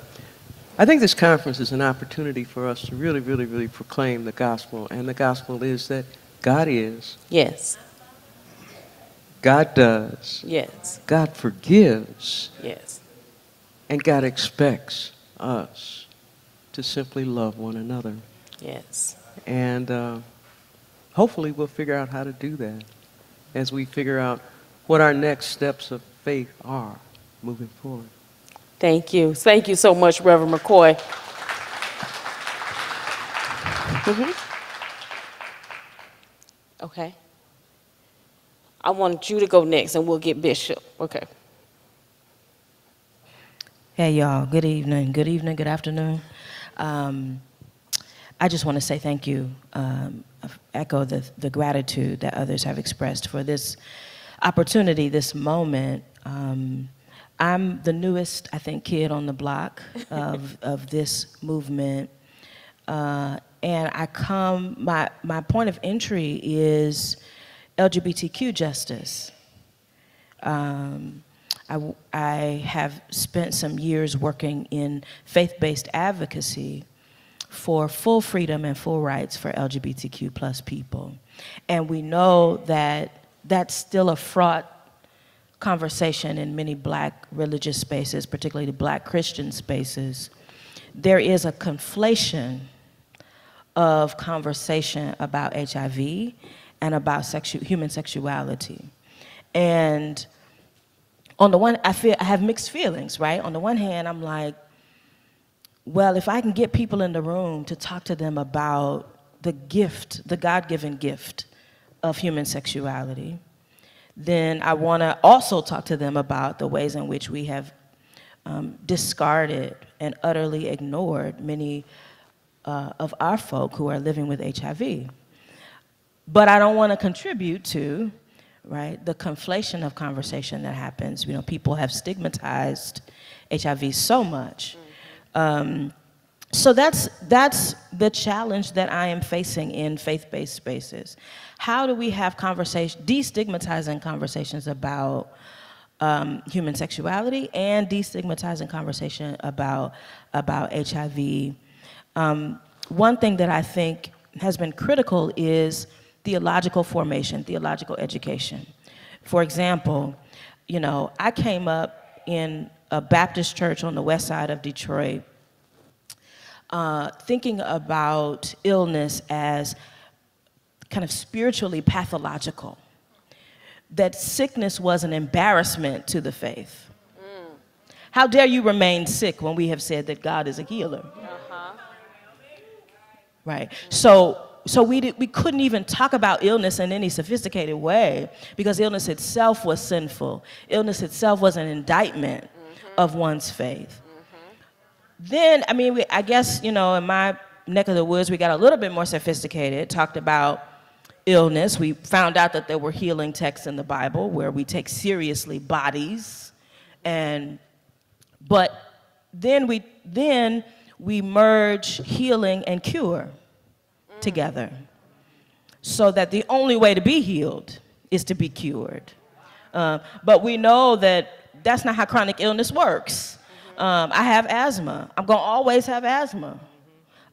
I think this conference is an opportunity for us to really, really, really proclaim the gospel, and the gospel is that God is. Yes. God does. Yes. God forgives. Yes. And God expects us to simply love one another. Yes. And hopefully we'll figure out how to do that as we figure out what our next steps of faith are moving forward. Thank you. Thank you so much, Reverend McCoy. Okay. I want you to go next, and we'll get Bishop. Okay. Hey, y'all. Good evening. Good evening. Good afternoon. I just want to say thank you. Echo the gratitude that others have expressed for this opportunity, this moment. I'm the newest, I think, kid on the block of this movement. And my point of entry is LGBTQ justice. I have spent some years working in faith-based advocacy for full freedom and full rights for LGBTQ plus people. And we know that that's still a fraught conversation in many Black religious spaces, particularly Black Christian spaces, there is a conflation of conversation about HIV and about human sexuality. And on the one, I have mixed feelings, right? On the one hand, I'm like, well, if I can get people in the room to talk to them about the gift, the God-given gift of human sexuality, then I want to also talk to them about the ways in which we have discarded and utterly ignored many of our folk who are living with HIV. But I don't want to contribute to, right, the conflation of conversation that happens. You know, people have stigmatized HIV so much. So that's the challenge that I am facing in faith-based spaces. How do we have destigmatizing conversations about human sexuality and destigmatizing conversation about HIV? One thing that I think has been critical is theological formation, theological education. For example, you know, I came up in a Baptist church on the west side of Detroit, thinking about illness as kind of spiritually pathological, that sickness was an embarrassment to the faith. How dare you remain sick when we have said that God is a healer? Right. So we couldn't even talk about illness in any sophisticated way because illness itself was sinful. Illness itself was an indictment of one's faith. Then, I mean, I guess, you know, in my neck of the woods, we got a little bit more sophisticated, talked about illness. We found out that there were healing texts in the Bible where we take seriously bodies. But then we merge healing and cure together so that the only way to be healed is to be cured. But we know that that's not how chronic illness works. I have asthma. I'm going to always have asthma.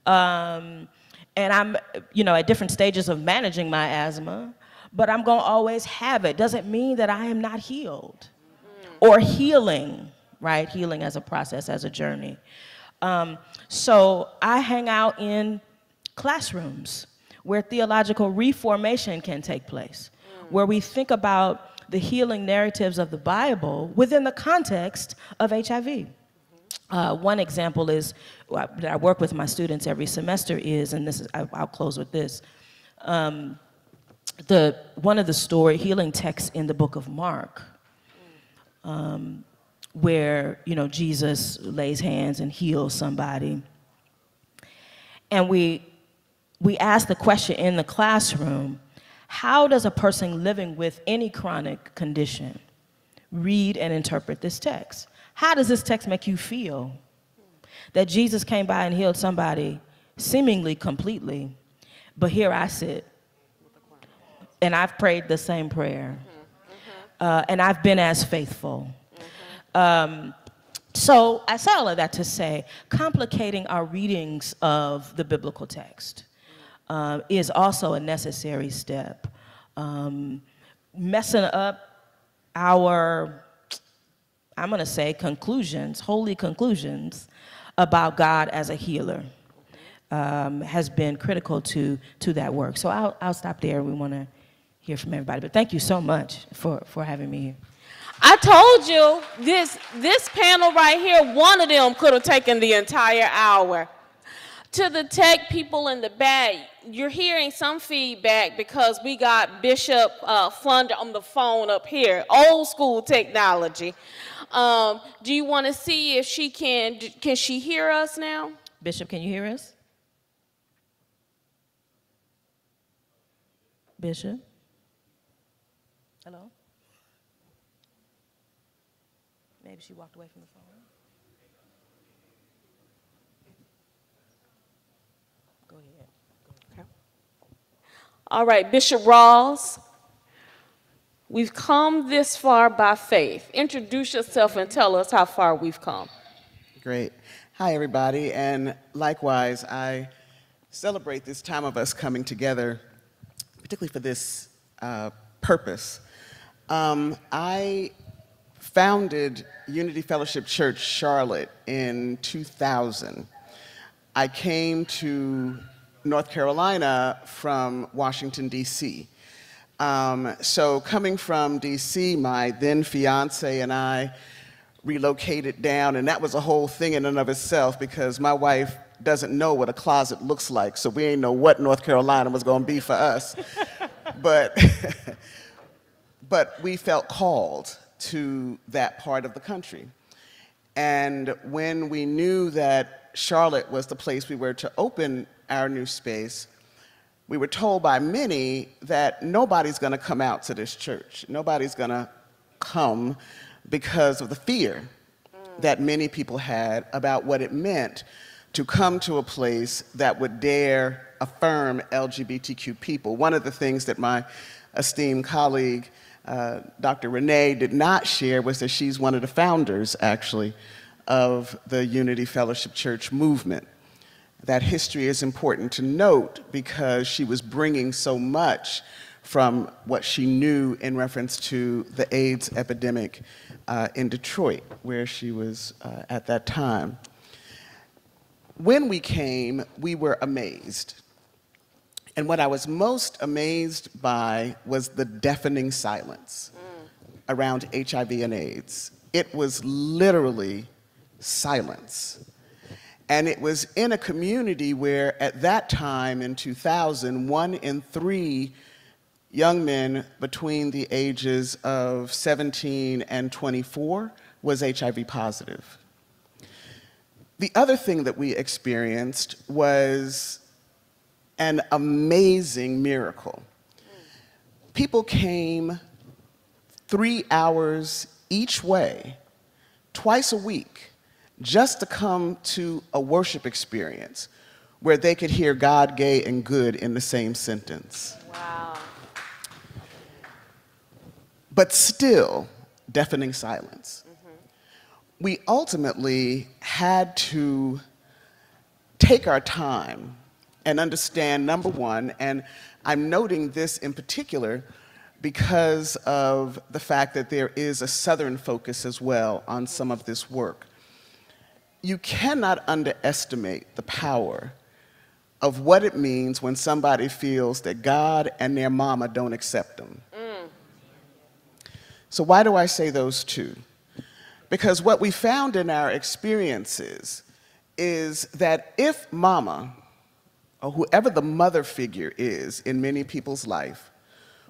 And I'm, you know, at different stages of managing my asthma, but I'm going to always have it. Doesn't mean that I am not healed or healing, right? Healing as a process, as a journey. So I hang out in classrooms where theological reformation can take place, where we think about the healing narratives of the Bible within the context of HIV. One example is that I work with my students every semester is, and this is, I'll close with this, one of the healing texts in the book of Mark, where, you know, Jesus lays hands and heals somebody. And we ask the question in the classroom, how does a person living with any chronic condition read and interpret this text? How does this text make you feel? That Jesus came by and healed somebody seemingly completely, but here I sit, and I've prayed the same prayer, and I've been as faithful. So I say all of that to say, complicating our readings of the biblical text is also a necessary step. Messing up our, I'm going to say, holy conclusions about God as a healer has been critical to that work. So I'll stop there. We want to hear from everybody. But thank you so much for having me here. I told you this panel right here, one of them could have taken the entire hour. To the tech people in the back, you're hearing some feedback because we got Bishop Flunder on the phone up here, old school technology. Do you want to see if she can she hear us now? Bishop, can you hear us? Bishop? Hello? Maybe she walked away from the phone. Go ahead. Okay. All right, Bishop Rawls, we've come this far by faith. Introduce yourself and tell us how far we've come. Great. Hi, everybody, and likewise, I celebrate this time of us coming together, particularly for this purpose. I founded Unity Fellowship Church Charlotte in 2000. I came to North Carolina from Washington, D.C. So coming from D.C., my then fiance and I relocated down, and that was a whole thing in and of itself because my wife doesn't know what a closet looks like, so we didn't know what North Carolina was going to be for us. But, but we felt called to that part of the country. And when we knew that Charlotte was the place we were to open our new space, we were told by many that nobody's going to come out to this church. Nobody's going to come because of the fear that many people had about what it meant to come to a place that would dare affirm LGBTQ people. One of the things that my esteemed colleague, Dr. Renee, did not share was that she's one of the founders, actually, of the Unity Fellowship Church movement. That history is important to note because she was bringing so much from what she knew in reference to the AIDS epidemic in Detroit, where she was at that time. When we came, we were amazed. And what I was most amazed by was the deafening silence around HIV and AIDS. It was literally silence. And it was in a community where at that time in 2000, 1 in 3 young men between the ages of 17 and 24 was HIV positive. The other thing that we experienced was an amazing miracle. People came 3 hours each way, twice a week, just to come to a worship experience where they could hear God, gay, and good in the same sentence. Wow. But still, deafening silence. We ultimately had to take our time and understand, number one, and I'm noting this in particular because of the fact that there is a Southern focus as well on some of this work. You cannot underestimate the power of what it means when somebody feels that God and their mama don't accept them. So why do I say those two? Because what we found in our experiences is that if mama, or whoever the mother figure is in many people's life,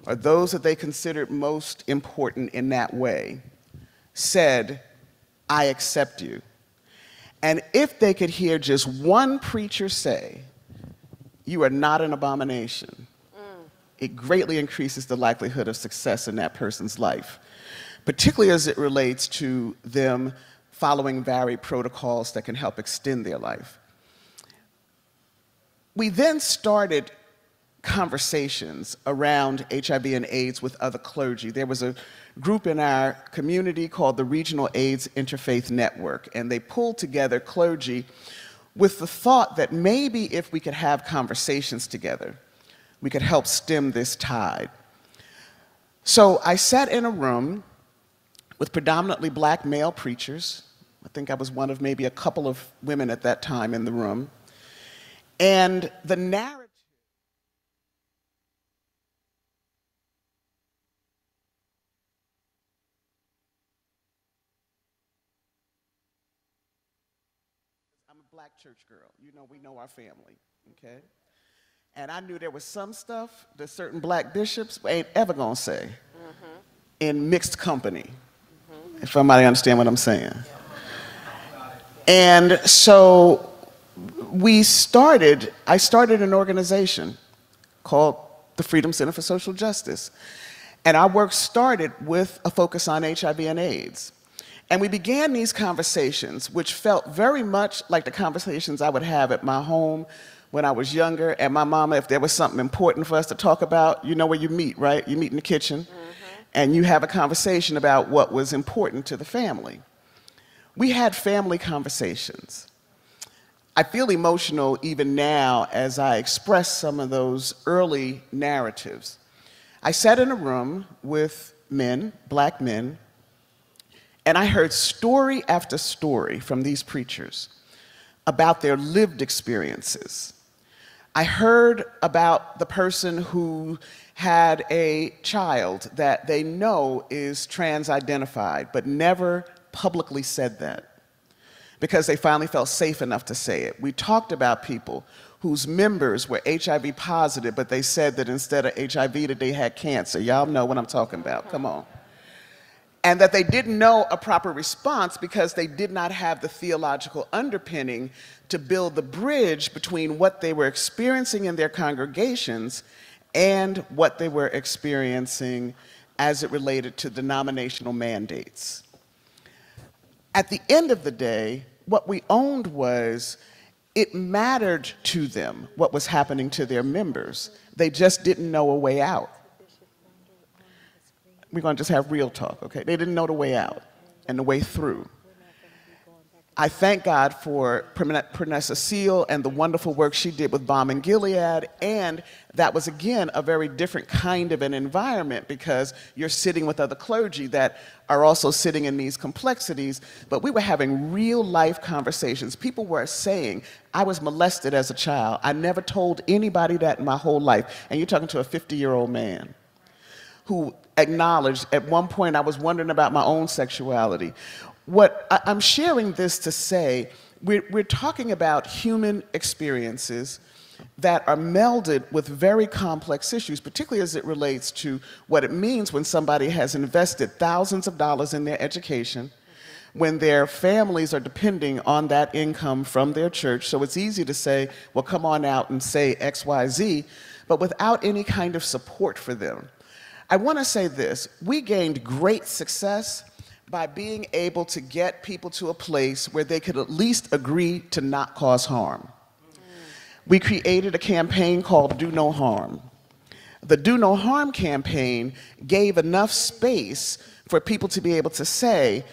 or those that they considered most important in that way, said, I accept you. And if they could hear just one preacher say, you are not an abomination, it greatly increases the likelihood of success in that person's life, particularly as it relates to them following varied protocols that can help extend their life. We then started conversations around HIV and AIDS with other clergy. There was a group in our community called the Regional AIDS Interfaith Network, and they pulled together clergy with the thought that maybe if we could have conversations together, we could help stem this tide. So I sat in a room with predominantly black male preachers. I think I was one of maybe a couple of women at that time in the room. And the narrative I'm a black church girl. You know, we know our family, okay? And I knew there was some stuff that certain black bishops ain't ever gonna say in mixed company, if somebody understand what I'm saying. And so I started an organization called the Freedom Center for Social Justice. And our work started with a focus on HIV and AIDS. And we began these conversations, which felt very much like the conversations I would have at my home when I was younger. And my mama, if there was something important for us to talk about, you know where you meet, right? You meet in the kitchen, and you have a conversation about what was important to the family. We had family conversations. I feel emotional even now as I express some of those early narratives. I sat in a room with men, black men, And I heard story after story from these preachers about their lived experiences. I heard about the person who had a child that they know is trans-identified, but never publicly said that because they finally felt safe enough to say it. We talked about people whose members were HIV positive, but they said that instead of HIV that they had cancer. Y'all know what I'm talking about, come on. And that they didn't know a proper response because they did not have the theological underpinning to build the bridge between what they were experiencing in their congregations and what they were experiencing as it related to denominational mandates. At the end of the day, what we owned was it mattered to them what was happening to their members. They just didn't know a way out. We're going to just have real talk, okay? They didn't know the way out and the way through. I thank God for Pernessa Seal and the wonderful work she did with Balm and Gilead, and that was, again, a very different kind of an environment because you're sitting with other clergy that are also sitting in these complexities, but we were having real-life conversations. People were saying, I was molested as a child. I never told anybody that in my whole life, and you're talking to a 50-year-old man who acknowledged at one point I was wondering about my own sexuality. I'm sharing this to say, we're talking about human experiences that are melded with very complex issues, particularly as it relates to what it means when somebody has invested thousands of dollars in their education, when their families are depending on that income from their church. So it's easy to say, well, come on out and say X, Y, Z, but without any kind of support for them. I want to say this, we gained great success by being able to get people to a place where they could at least agree to not cause harm. We created a campaign called Do No Harm. The Do No Harm campaign gave enough space for people to be able to say,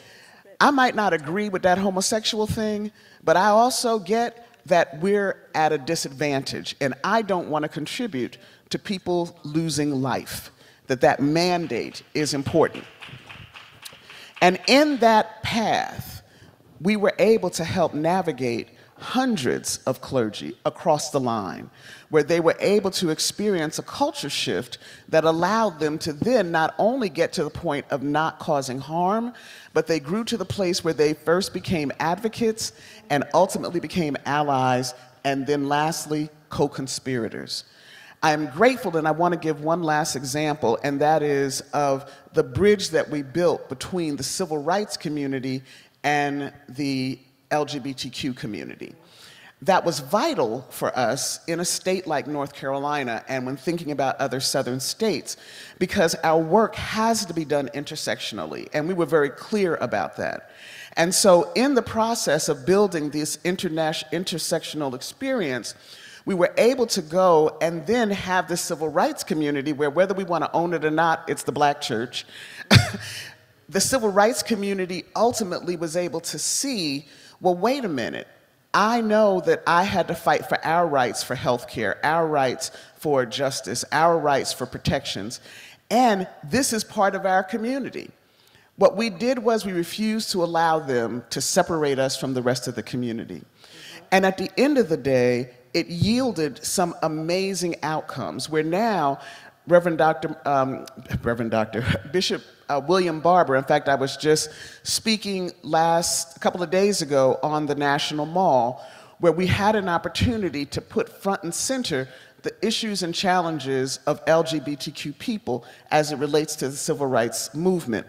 I might not agree with that homosexual thing, but I also get that we're at a disadvantage, and I don't want to contribute to people losing life. That mandate is important. And in that path, we were able to help navigate hundreds of clergy across the line, where they were able to experience a culture shift that allowed them to then not only get to the point of not causing harm, but they grew to the place where they first became advocates and ultimately became allies, and then lastly, co-conspirators. I am grateful, and I want to give one last example, and that is of the bridge that we built between the civil rights community and the LGBTQ community. That was vital for us in a state like North Carolina and when thinking about other southern states, because our work has to be done intersectionally, and we were very clear about that. And so in the process of building this intersectional experience, we were able to go and then have the civil rights community where, whether we want to own it or not, it's the black church. The civil rights community ultimately was able to see, well, wait a minute. I know that I had to fight for our rights for health care, our rights for justice, our rights for protections, and this is part of our community. What we did was we refused to allow them to separate us from the rest of the community. And at the end of the day, it yielded some amazing outcomes where now Bishop William Barber, in fact, I was just speaking a couple of days ago on the National Mall, where we had an opportunity to put front and center the issues and challenges of LGBTQ people as it relates to the civil rights movement.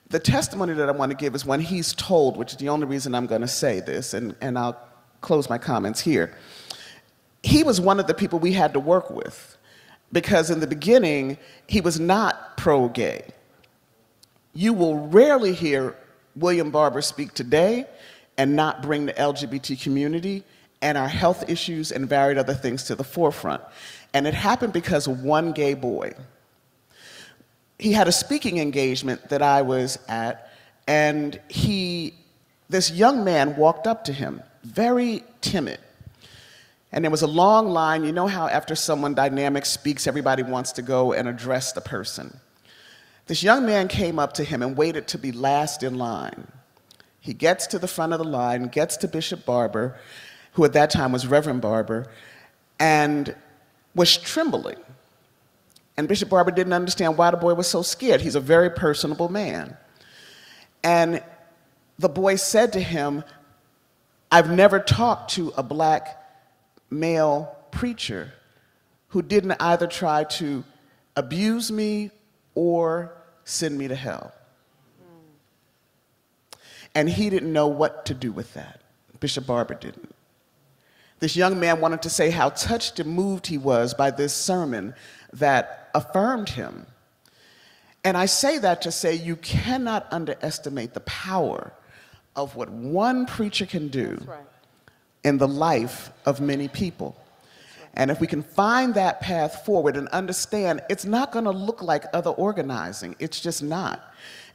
The testimony that I want to give is one he's told, which is the only reason I'm going to say this, and I'll close my comments here. He was one of the people we had to work with because in the beginning, he was not pro-gay. You will rarely hear William Barber speak today and not bring the LGBT community and our health issues and varied other things to the forefront. And it happened because of one gay boy. He had a speaking engagement that I was at, and this young man walked up to him, very timid. And there was a long line. You know how after someone dynamic speaks, everybody wants to go and address the person. This young man came up to him and waited to be last in line. He gets to the front of the line, gets to Bishop Barber, who at that time was Reverend Barber, and was trembling. And Bishop Barber didn't understand why the boy was so scared. He's a very personable man. And the boy said to him, "I've never talked to a black male preacher who didn't either try to abuse me or send me to hell." And he didn't know what to do with that. Bishop Barber didn't. This young man wanted to say how touched and moved he was by this sermon that affirmed him. And I say that to say you cannot underestimate the power of what one preacher can do in the life of many people. And if we can find that path forward and understand it's not going to look like other organizing, it's just not.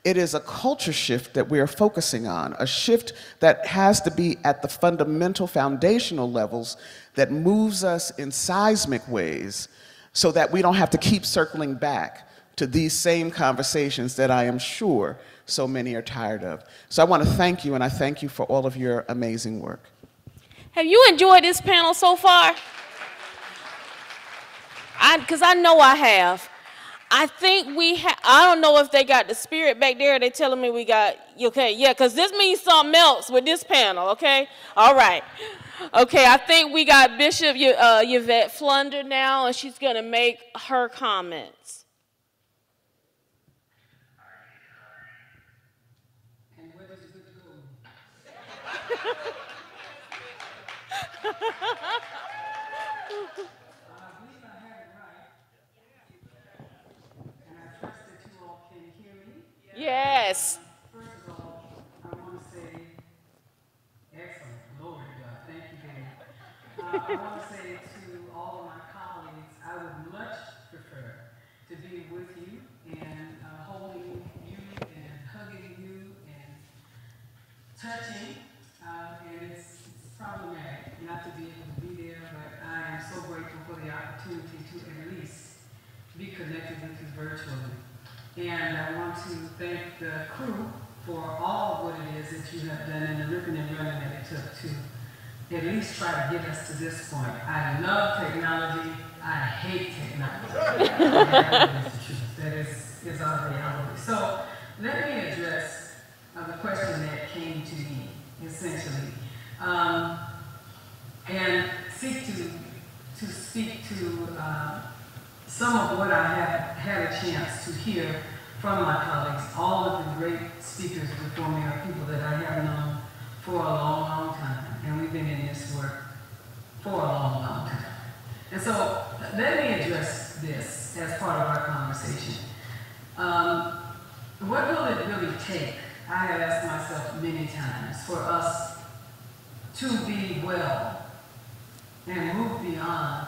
It is a culture shift that we are focusing on, a shift that has to be at the fundamental foundational levels that moves us in seismic ways so that we don't have to keep circling back to these same conversations that I am sure so many are tired of. So I want to thank you, and I thank you for all of your amazing work. Have you enjoyed this panel so far? Because I know I have. I think we have, I don't know if they got the spirit back there. They're telling me we got, okay, yeah, because this means something else with this panel, okay? All right. Okay, I think we got Bishop Yvette Flunder now, and she's going to make her comments. And where does it go? Yes. First of all, I want to say, excellent, glory to God, thank you, David. I want to say to all of my colleagues, I would much prefer to be with you and holding you and hugging you and touching, and it's problematic not to be able to be there, but I am so grateful for the opportunity to at least be connected with you virtually. And I want to thank the crew for all of what it is that you have done and the ripping and running that it took to at least try to get us to this point. I love technology. I hate technology. That is the truth. That is our reality. So let me address the question that came to me, essentially, and seek to speak to some of what I have had a chance to hear from my colleagues. All of the great speakers before me are people that I have known for a long, long time, and we've been in this work for a long, long time. And so let me address this as part of our conversation. What will it really take, I have asked myself many times, for us to be well and move beyond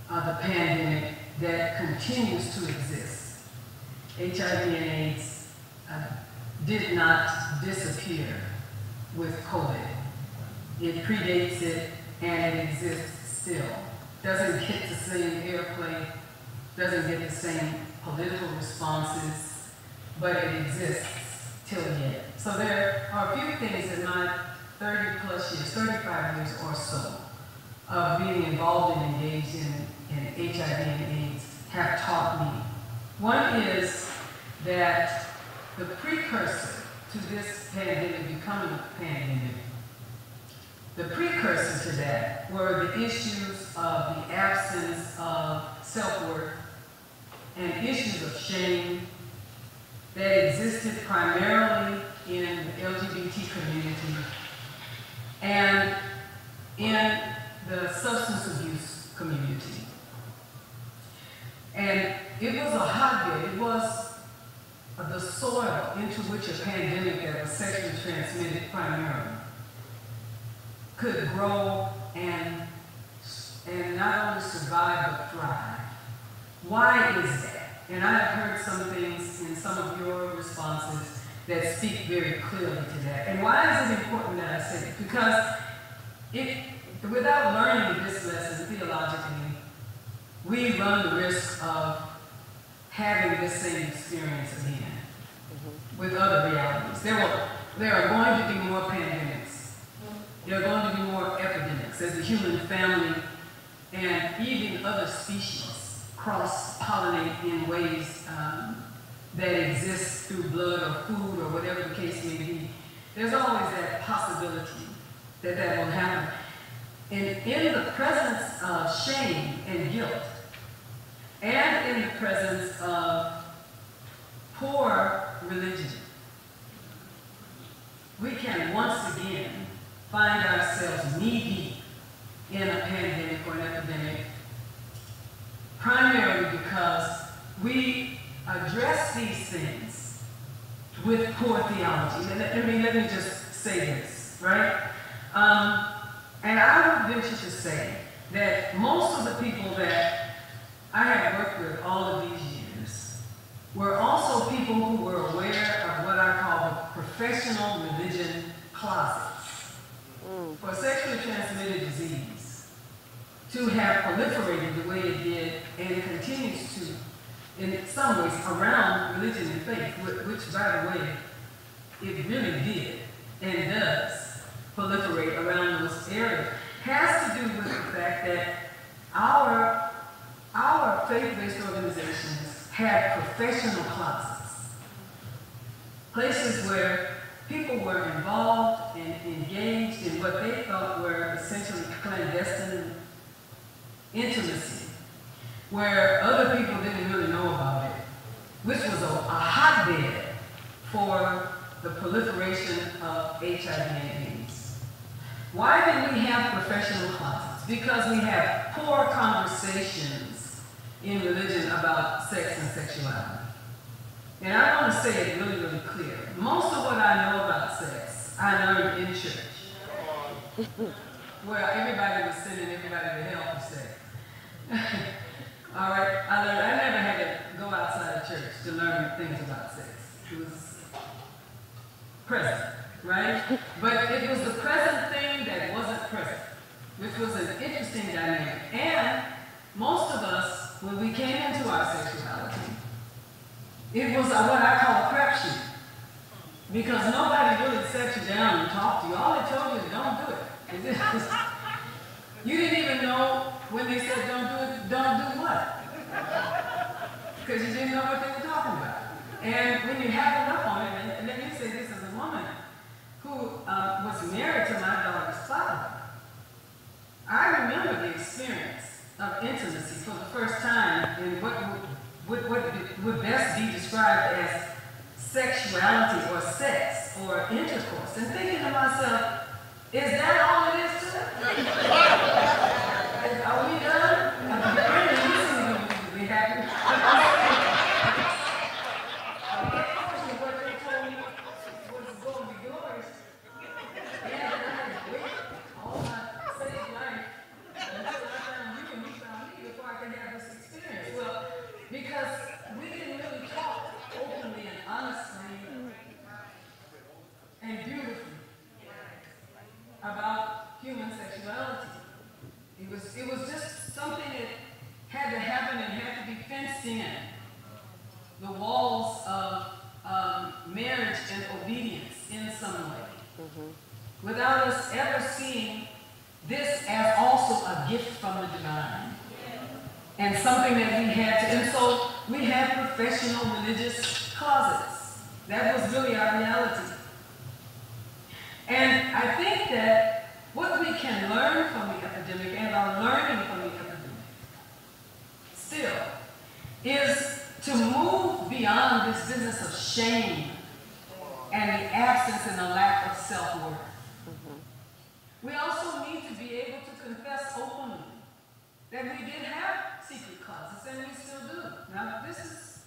the pandemic that continues to exist. HIV and AIDS did not disappear with COVID. It predates it and it exists still. Doesn't get the same airplay, doesn't get the same political responses, but it exists till yet. So there are a few things in my 30 plus years, 35 years or so, of being involved and engaged in HIV and AIDS have taught me. One is that the precursor to this pandemic becoming a pandemic, the precursor to that were the issues of the absence of self-worth and issues of shame that existed primarily in the LGBT community and in the substance abuse community. And it was a hotbed. It was the soil into which a pandemic that was sexually transmitted primarily could grow and not only survive but thrive. Why is that? And I have heard some things in some of your responses that speak very clearly to that. And why is it important that I say it? Because without learning this lesson theologically, we run the risk of having this same experience again with other realities. There are going to be more pandemics. There are going to be more epidemics as the human family and even other species cross-pollinate in ways that exist through blood or food or whatever the case may be. There's always that possibility that that will happen. And in the presence of shame and guilt, and in the presence of poor religion, we can once again find ourselves knee-deep in a pandemic or an epidemic, primarily because we address these things with poor theology. Let me just say this, right? And I would venture to say that most of the people that I have worked with all of these years were also people who were aware of what I call the professional religion closets for sexually transmitted disease to have proliferated the way it did and continues to, in some ways, around religion and faith, which, by the way, it really did and does proliferate around those areas, has to do with the fact that our faith-based organizations have professional closets, places where people were involved and engaged in what they thought were essentially clandestine intimacy, where other people didn't really know about it, which was a hotbed for the proliferation of HIV and AIDS. Why did we have professional closets? Because we have poor conversations in religion about sex and sexuality. And I want to say it really, really clear. Most of what I know about sex, I learned in church, where everybody was sending everybody to hell for sex. All right, I never had to go outside of church to learn things about sex. It was present, right? But it was the present thing that wasn't present, which was an interesting dynamic. And most of us, when we came into our sexuality, it was what I call a crapshoot. Because nobody really sat you down and talked to you. All they told you is don't do it. You didn't even know when they said don't do it, don't do what? Because you didn't know what they were talking about. And when you have it up on it, and let me say this as a woman who was married to my daughter's father, I remember the experience of intimacy for the first time in what would best be described as sexuality or sex or intercourse, and thinking to myself, is that all it is to it? Are we done? You seem to be happy. What they told me was going to be yours. Yeah, I had to wait all my saved life until I found you and you found me before I could have this experience. Well, because we didn't really talk openly and honestly and beautifully about human sexuality. It was just something that had to happen and had to be fenced in. The walls of marriage and obedience in some way. Without us ever seeing this as also a gift from the divine. And something that we had to, and so we had professional religious closets. That was really our reality. And I think that what we can learn from the epidemic and are learning from the epidemic still is to move beyond this business of shame and the absence and the lack of self-worth. We also need to be able to confess openly that we did have secret closets, and we still do. Now, this is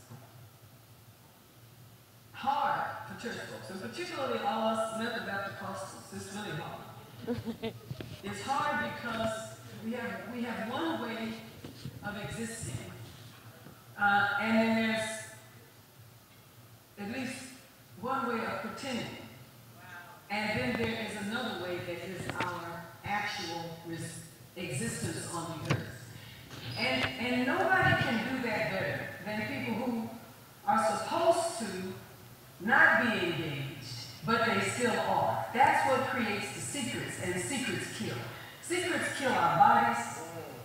hard for church folks, and particularly all us Methodist Pentecostals. It's really hard. It's hard because we have one way of existing, and then there's at least one way of pretending. And then there is another way that is our actual existence on the earth. And nobody can do that better than people who and secrets kill. Secrets kill our bodies.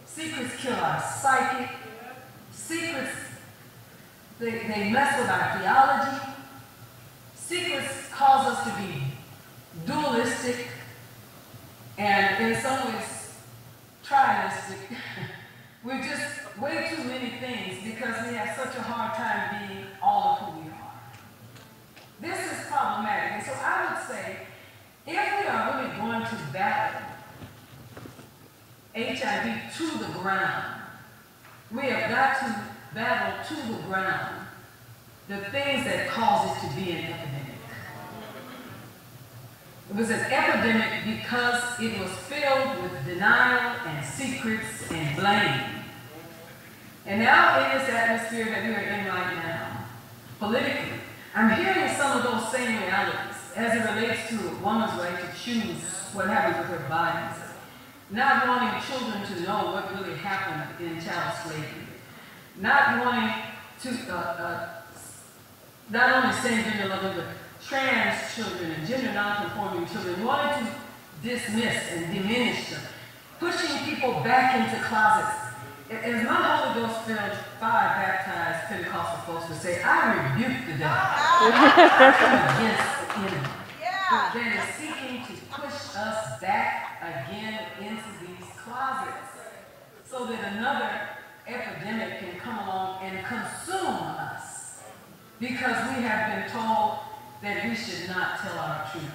Secrets kill our psyche. Secrets, they mess with our theology. Secrets cause us to be dualistic and in some ways trialistic. We're just way too many things because we have such a hard time being all of who we are. This is problematic. And so I would say, if we are really going to battle HIV to the ground, we have got to battle to the ground the things that cause it to be an epidemic. It was an epidemic because it was filled with denial and secrets and blame. And now in this atmosphere that we are in right now, politically, I'm hearing some of those same realities as it relates to a woman's right to choose what happens with her bodies. Not wanting children to know what really happened in child slavery. Not wanting to, not only same-gender loving, but trans children and gender non-conforming children, wanting to dismiss and diminish them, pushing people back into closets. As my Holy Ghost-filled, fire-baptized Pentecostal folks would say, I rebuke the devil. I come against the enemy that is seeking to push us back again into these closets so that another epidemic can come along and consume us because we have been told that we should not tell our truth.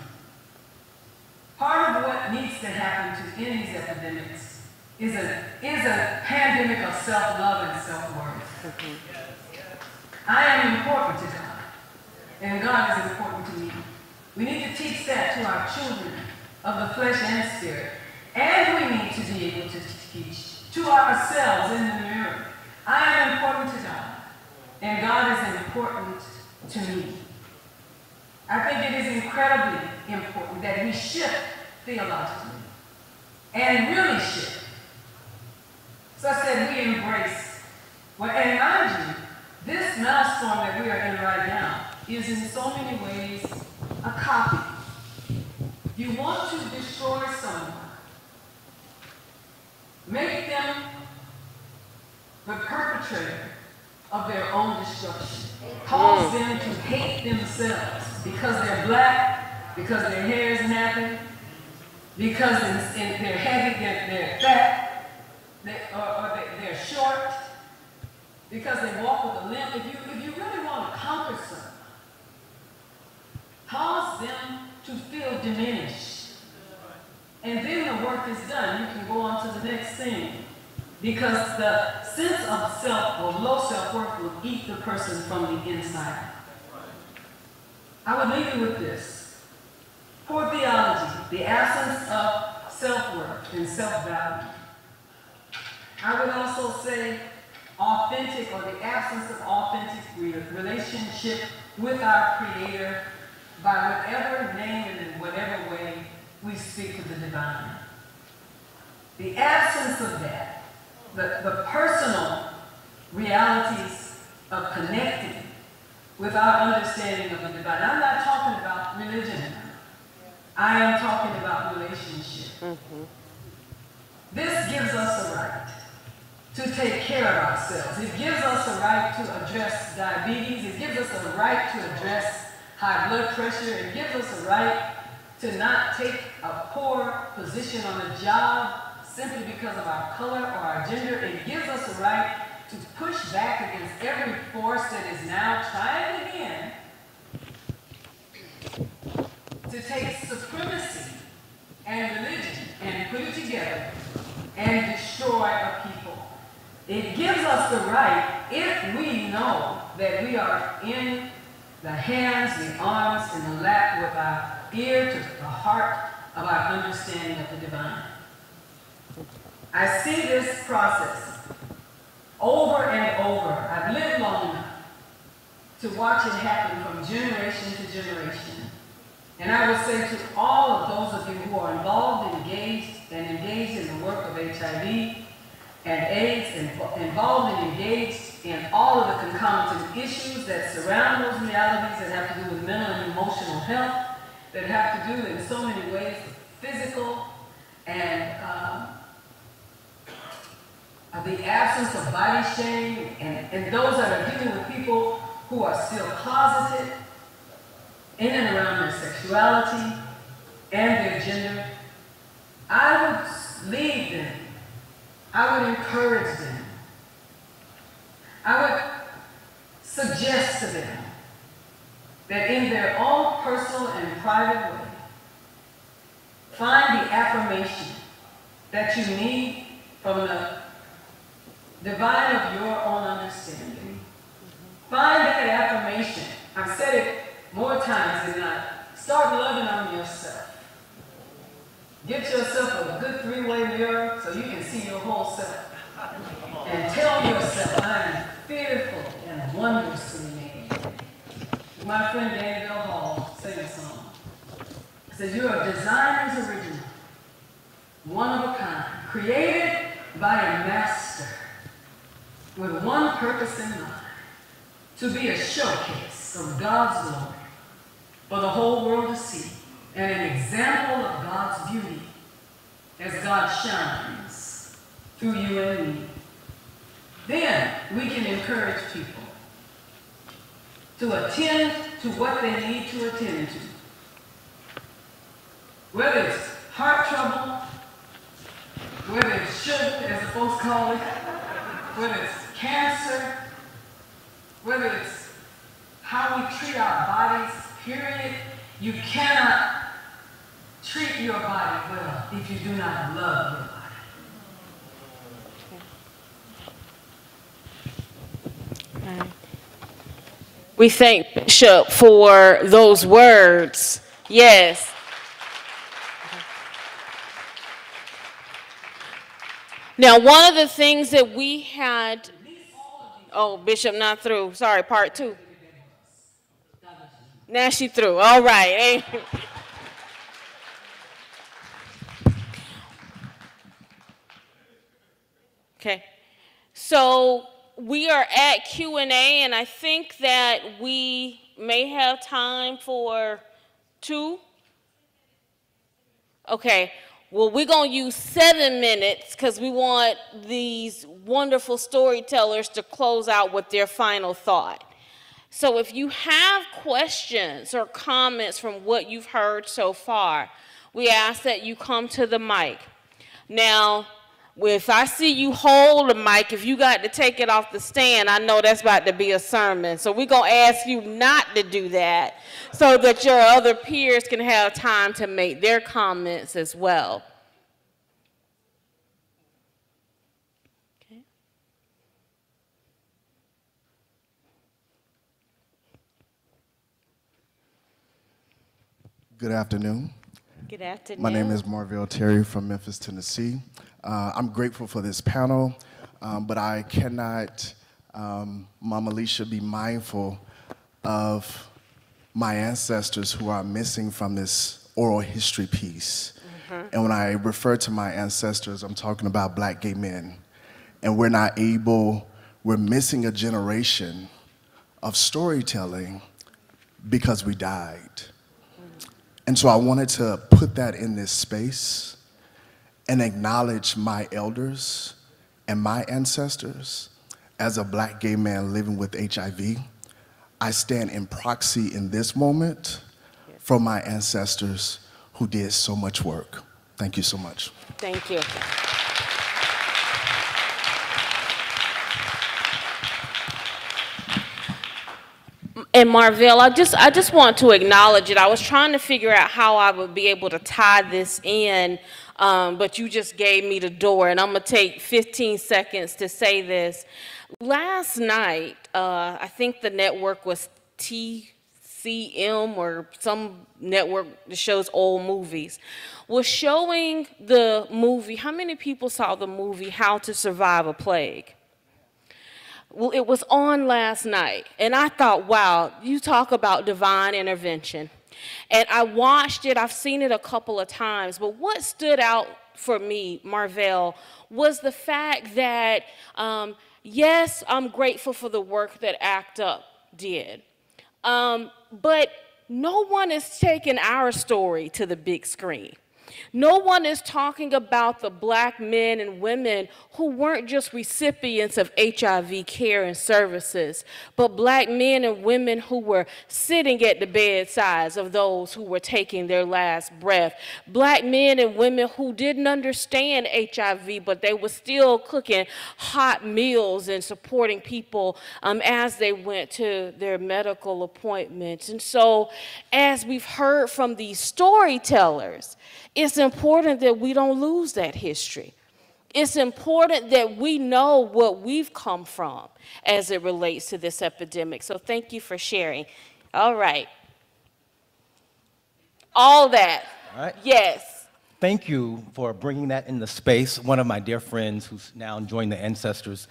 Part of what needs to happen to end these epidemics is a pandemic of self-love and self-worth. I am important to God, and God is important to me. We need to teach that to our children of the flesh and spirit, and we need to be able to teach to ourselves in the mirror. I am important to God, and God is important to me. I think it is incredibly important that we shift theologically, and really shift. So I said we embrace, well, and mind you, this maelstrom that we are in right now is in so many ways a copy. You want to destroy someone, make them the perpetrator of their own destruction. Cause them to hate themselves because they're black, because their hair is nappy, because they're heavy, they're fat, or they're short, because they walk with a limp. If you really want to conquer someone, cause them to feel diminished. And then the work is done. You can go on to the next thing. Because the sense of self or low self-worth will eat the person from the inside. I would leave you with this. Poor theology, the absence of self-worth and self-value. I would also say authentic, or the absence of authentic relationship with our Creator by whatever name and in whatever way we speak to the divine. The absence of that, the personal realities of connecting with our understanding of the divine. I'm not talking about religion now. I am talking about relationship. This gives us a right to take care of ourselves. It gives us a right to address diabetes. It gives us a right to address high blood pressure. It gives us a right to not take a poor position on a job simply because of our color or our gender. It gives us a right to push back against every force that is now trying again to take supremacy and religion and put it together and destroy a people. It gives us the right, if we know that we are in the hands, the arms, and the lap with our ear to the heart of our understanding of the divine. I see this process over and over. I've lived long enough to watch it happen from generation to generation. And I would say to all of those of you who are involved, engaged in the work of HIV and AIDS, and involved and engaged in all of the concomitant issues that surround those realities that have to do with mental and emotional health, that have to do in so many ways with physical And the absence of body shame, and those that are dealing with people who are still closeted in and around their sexuality and their gender, I would lead them. I would encourage them. I would suggest to them that in their own personal and private way, find the affirmation that you need from the divine of your own understanding. Find that affirmation. I've said it more times than not. Start loving on yourself. Get yourself a good three-way mirror so you can see your whole self. And tell yourself, I am fearful and wondrously made. My friend Danny Bell Hall sang a song. It says, you're a designer's original, one of a kind, created by a master with one purpose in mind, to be a showcase of God's glory for the whole world to see, and an example of God's beauty as God shines through you and me. Then we can encourage people to attend to what they need to attend to. Whether it's heart trouble, whether it's sugar, as the folks call it, whether it's cancer, whether it's how we treat our bodies, period. You cannot treat your body well if you do not love your body. We thank Bishop for those words. Yes. Now, one of the things that we had, oh, Bishop not through. Sorry, part two. Now she through. All right. Okay. So we are at Q&A, and I think that we may have time for two. Okay. Well, we're going to use 7 minutes because we want these wonderful storytellers to close out with their final thought. So if you have questions or comments from what you've heard so far, we ask that you come to the mic. Now, if I see you hold the mic, if you got to take it off the stand, I know that's about to be a sermon. So we're going to ask you not to do that so that your other peers can have time to make their comments as well. Okay. Good afternoon. Good afternoon. My name is Marvell Terry from Memphis, Tennessee. I'm grateful for this panel, but I cannot, Mama Alicia, be mindful of my ancestors who are missing from this oral history piece. Mm-hmm. And when I refer to my ancestors, I'm talking about Black gay men. And we're missing a generation of storytelling because we died. And so I wanted to put that in this space and acknowledge my elders and my ancestors. As a Black gay man living with HIV, I stand in proxy in this moment for my ancestors who did so much work. Thank you so much. Thank you. And Marvell, I just want to acknowledge it. I was trying to figure out how I would be able to tie this in, but you just gave me the door, and I'm going to take 15 seconds to say this. Last night, I think the network was TCM or some network that shows old movies, was showing the movie. How many people saw the movie How to Survive a Plague? Well, it was on last night, and I thought, wow, you talk about divine intervention. And I watched it, I've seen it a couple of times, but what stood out for me, Marvell, was the fact that, yes, I'm grateful for the work that ACT UP did, but no one is taking our story to the big screen. No one is talking about the black men and women who weren't just recipients of HIV care and services, but black men and women who were sitting at the bedsides of those who were taking their last breath. Black men and women who didn't understand HIV, but they were still cooking hot meals and supporting people as they went to their medical appointments. And so, as we've heard from these storytellers, it's important that we don't lose that history. It's important that we know what we've come from as it relates to this epidemic. So thank you for sharing. All right. All that. All right. Yes. Thank you for bringing that in the space. One of my dear friends who's now joined the Ancestors,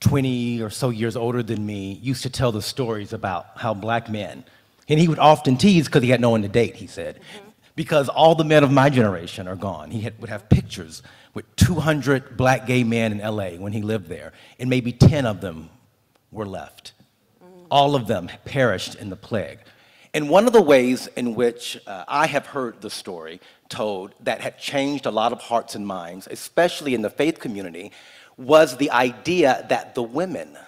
20 or so years older than me, used to tell the stories about how black men, and he would often tease because he had no one to date, he said, because all the men of my generation are gone. He would have pictures with 200 black gay men in LA when he lived there, and maybe 10 of them were left. All of them perished in the plague. And one of the ways in which I have heard the story told that had changed a lot of hearts and minds, especially in the faith community, was the idea that the women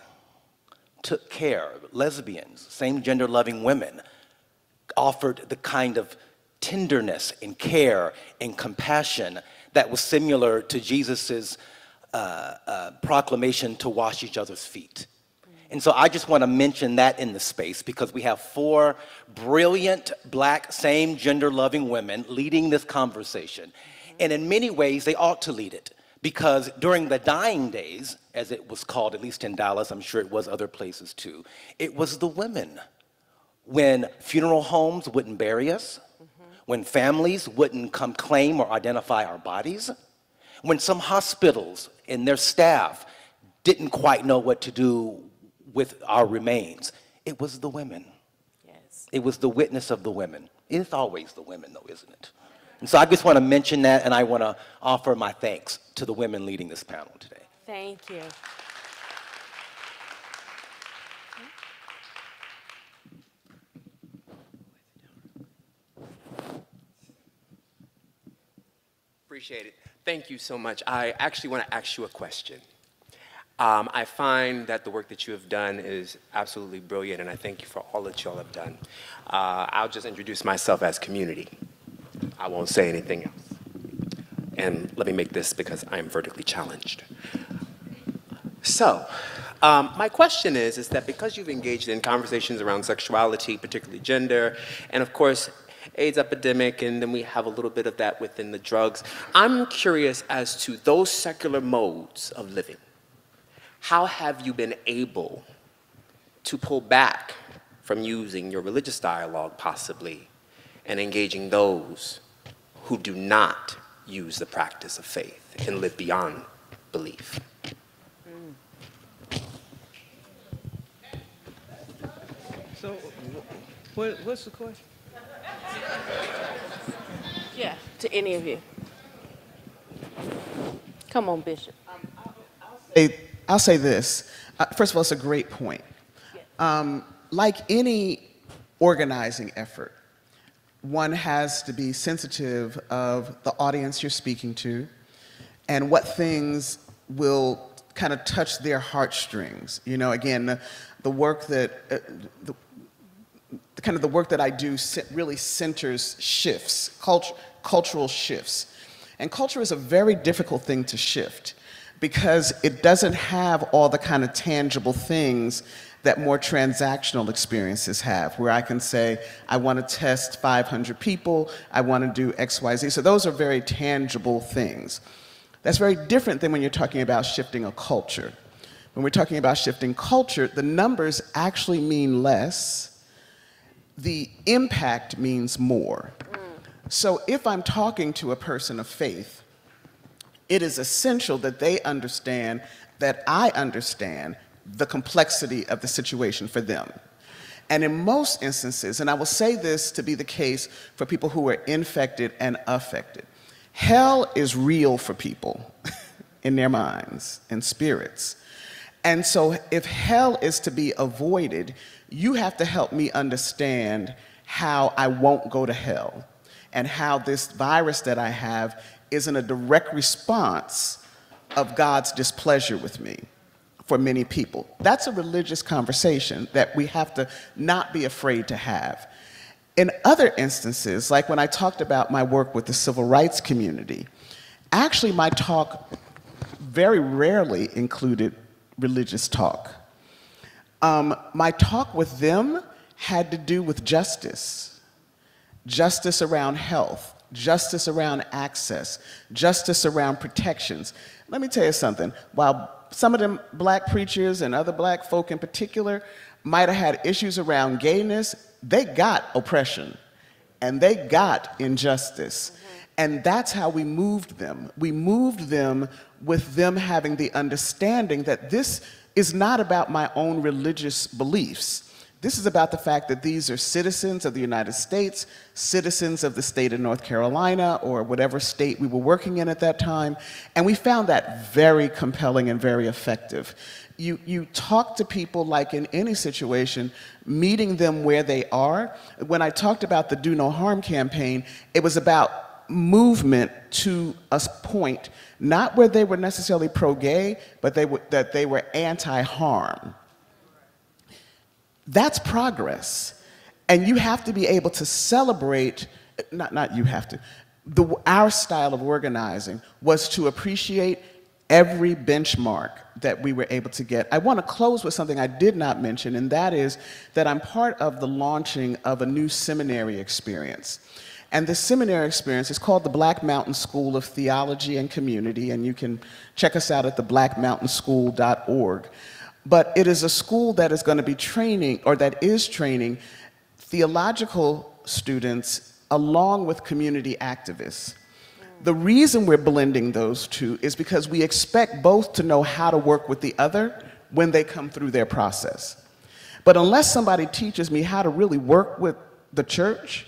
took care, lesbians, same-gender loving women, offered the kind of tenderness and care and compassion that was similar to Jesus's proclamation to wash each other's feet. And so I just want to mention that in the space because we have 4 brilliant black same-gender loving women leading this conversation. And in many ways, they ought to lead it because during the dying days, as it was called, at least in Dallas, I'm sure it was other places too, it was the women. When funeral homes wouldn't bury us, when families wouldn't come claim or identify our bodies, when some hospitals and their staff didn't quite know what to do with our remains, it was the women. Yes. It was the witness of the women. It's always the women though, isn't it? And so I just want to mention that, and I want to offer my thanks to the women leading this panel today. Thank you. Appreciate it. Thank you so much. I actually want to ask you a question. I find that the work that you have done is absolutely brilliant, and I thank you for all that you all have done. I'll just introduce myself as community. I won't say anything else. And let me make this because I am vertically challenged. So, my question is that because you've engaged in conversations around sexuality, particularly gender, and of course, AIDS epidemic, and then we have a little bit of that within the drugs. I'm curious as to those secular modes of living. How have you been able to pull back from using your religious dialogue, possibly, and engaging those who do not use the practice of faith and live beyond belief? So, what's the question? Yeah, to any of you. Come on, Bishop. I'll say this. First of all, it's a great point. Like any organizing effort, one has to be sensitive of the audience you're speaking to and what things will kind of touch their heartstrings. You know, again, the work that, the work that I do really centers shifts, cultural shifts. And culture is a very difficult thing to shift because it doesn't have all the kind of tangible things that more transactional experiences have, where I can say, I want to test 500 people, I want to do X, Y, Z. So those are very tangible things. That's very different than when you're talking about shifting a culture. When we're talking about shifting culture, the numbers actually mean less, the impact means more. So if I'm talking to a person of faith, it is essential that they understand that I understand the complexity of the situation for them. And in most instances, and I will say this to be the case for people who are infected and affected, hell is real for people in their minds and spirits. And so if hell is to be avoided, you have to help me understand how I won't go to hell. and how this virus that I have is in a direct response of God's displeasure with me for many people. That's a religious conversation that we have to not be afraid to have. In other instances, like when I talked about my work with the civil rights community, actually my talk very rarely included religious talk. My talk with them had to do with justice. Justice around health, justice around access, justice around protections. Let me tell you something. While some of them black preachers and other black folk in particular might have had issues around gayness, they got oppression and they got injustice. And that's how we moved them. We moved them with them having the understanding that this is not about my own religious beliefs. This is about the fact that these are citizens of the United States, citizens of the state of North Carolina, or whatever state we were working in at that time. And we found that very compelling and very effective. You talk to people like in any situation, meeting them where they are. When I talked about the Do No Harm campaign, it was about movement to a point, not where they were necessarily pro-gay, but that they were anti-harm. That's progress. And you have to be able to celebrate, not you have to, our style of organizing was to appreciate every benchmark that we were able to get. I want to close with something I did not mention, and that is that I'm part of the launching of a new seminary experience. And this seminary experience is called the Black Mountain School of Theology and Community, and you can check us out at theblackmountainschool.org. But it is a school that is going to be training, or that is training, theological students along with community activists. The reason we're blending those two is because we expect both to know how to work with the other when they come through their process. But unless somebody teaches me how to really work with the church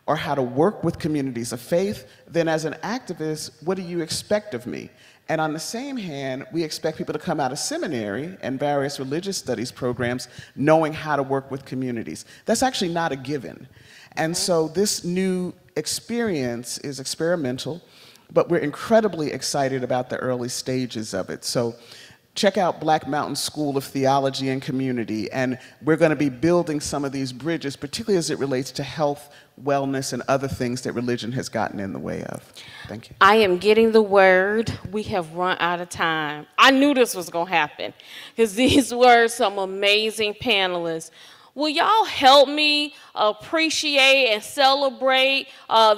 or how to work with communities of faith, then as an activist, what do you expect of me? And on the same hand, we expect people to come out of seminary and various religious studies programs knowing how to work with communities. That's actually not a given. And so this new experience is experimental, but we're incredibly excited about the early stages of it. So check out Black Mountain School of Theology and Community, and we're going to be building some of these bridges, particularly as it relates to health, wellness, and other things that religion has gotten in the way of. Thank you. I am getting the word. We have run out of time. I knew this was going to happen because these were some amazing panelists. Will y'all help me appreciate and celebrate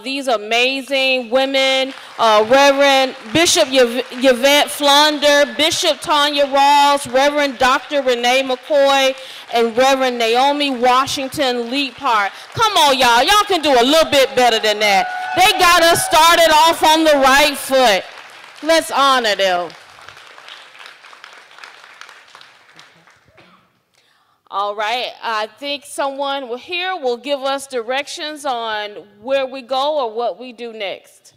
these amazing women, Reverend Bishop Yvette Flunder, Bishop Tanya Rawls, Reverend Dr. Renee McCoy, and Reverend Naomi Washington Leapart. Come on, y'all. Y'all can do a little bit better than that. They got us started off on the right foot. Let's honor them. All right, I think someone here will give us directions on where we go or what we do next.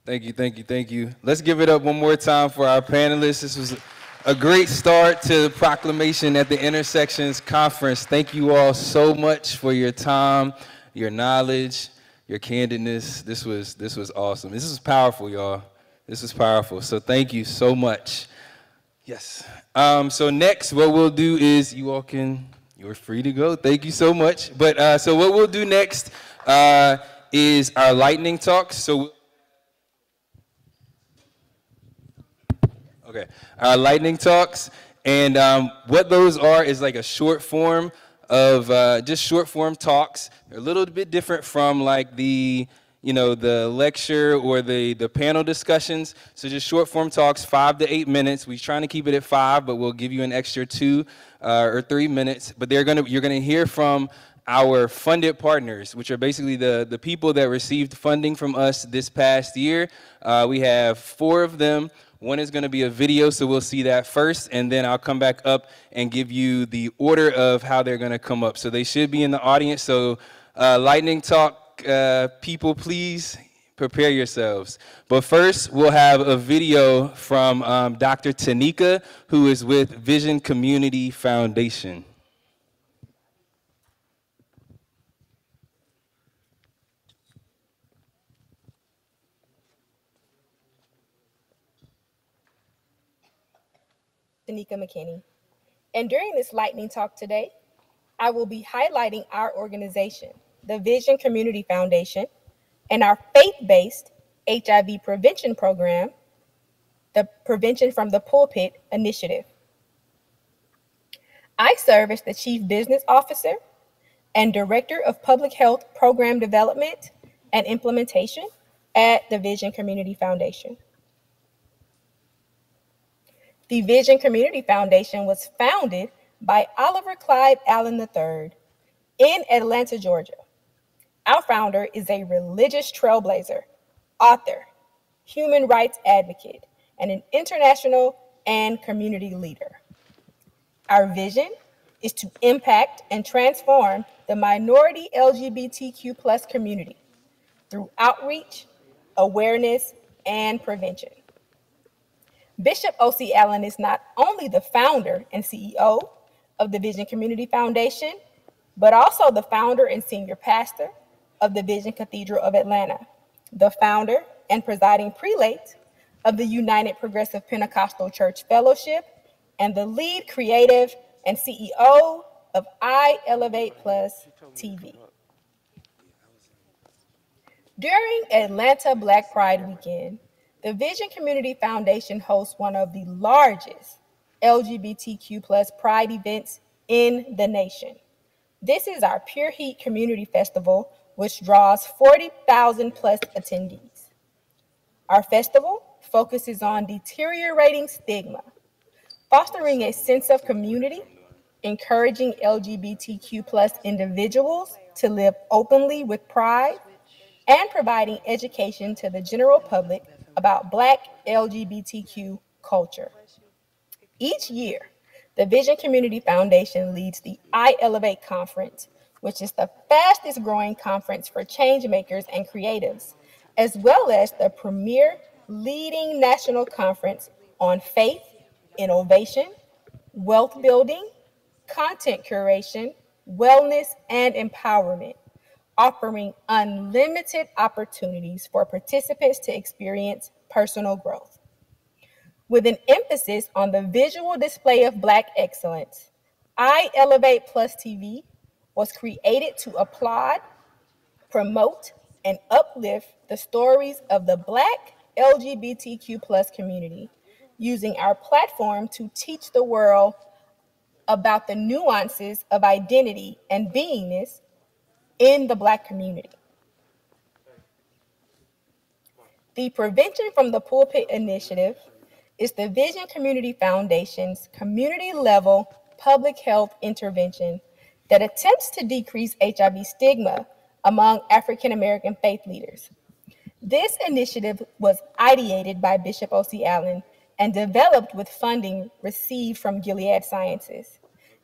Thank you, thank you, thank you. Let's give it up one more time for our panelists. This was a great start to the proclamation at the Intersections Conference. Thank you all so much for your time, your knowledge, your candidness. This was awesome. This is powerful, y'all. This is powerful. So thank you so much. Yes. So next, what we'll do is you're free to go. Thank you so much. But so what we'll do next is our lightning talks. So okay, our lightning talks, and what those are is like a short form of just short form talks. They're a little bit different from like the lecture or the panel discussions. So just short form talks, 5 to 8 minutes. We're trying to keep it at 5, but we'll give you an extra 2 or 3 minutes. But you're gonna hear from our funded partners, which are basically the people that received funding from us this past year. We have 4 of them. One is going to be a video, so we'll see that first, and then I'll come back up and give you the order of how they're going to come up. So they should be in the audience. So lightning talk people, please prepare yourselves. But first, we'll have a video from Dr. Tanika, who is with Vision Community Foundation. Tanika McKinney. And during this lightning talk today, I will be highlighting our organization, the Vision Community Foundation, and our faith-based HIV prevention program, the Prevention from the Pulpit Initiative. I serve as the Chief Business Officer and Director of Public Health Program Development and Implementation at the Vision Community Foundation. The Vision Community Foundation was founded by Oliver Clyde Allen III in Atlanta, Georgia. Our founder is a religious trailblazer, author, human rights advocate, and an international and community leader. Our vision is to impact and transform the minority LGBTQ+ community through outreach, awareness, and prevention. Bishop O.C. Allen is not only the founder and CEO of the Vision Community Foundation, but also the founder and senior pastor of the Vision Cathedral of Atlanta, the founder and presiding prelate of the United Progressive Pentecostal Church Fellowship, and the lead creative and CEO of I Elevate Plus TV. During Atlanta Black Pride Weekend, the Vision Community Foundation hosts one of the largest LGBTQ+ pride events in the nation. This is our Pure Heat Community Festival, which draws 40,000 plus attendees. Our festival focuses on deteriorating stigma, fostering a sense of community, encouraging LGBTQ+ individuals to live openly with pride, and providing education to the general public about Black LGBTQ culture. Each year, the Vision Community Foundation leads the I Elevate Conference, which is the fastest growing conference for change makers and creatives, as well as the premier leading national conference on faith, innovation, wealth building, content curation, wellness, and empowerment, offering unlimited opportunities for participants to experience personal growth. With an emphasis on the visual display of Black excellence, I Elevate Plus TV was created to applaud, promote, and uplift the stories of the Black LGBTQ+ community, using our platform to teach the world about the nuances of identity and beingness in the Black community. The Prevention from the Pulpit Initiative is the Vision Community Foundation's community-level public health intervention that attempts to decrease HIV stigma among African American faith leaders. This initiative was ideated by Bishop O.C. Allen and developed with funding received from Gilead Sciences.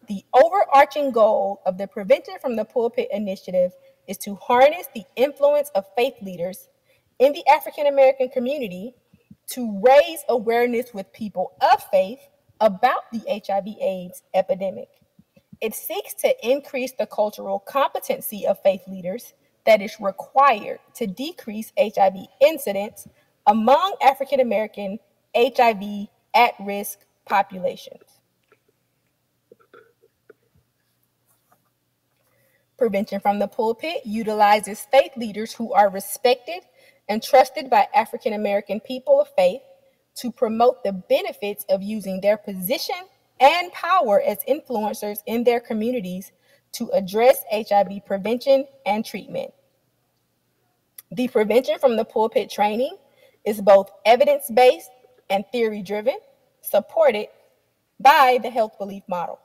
The overarching goal of the Prevention from the Pulpit Initiative is to harness the influence of faith leaders in the African American community to raise awareness with people of faith about the HIV/AIDS epidemic. It seeks to increase the cultural competency of faith leaders that is required to decrease HIV incidence among African American HIV at-risk populations. Prevention from the Pulpit utilizes faith leaders who are respected and trusted by African American people of faith to promote the benefits of using their position and power as influencers in their communities to address HIV prevention and treatment. The Prevention from the Pulpit training is both evidence-based and theory-driven, supported by the health belief model.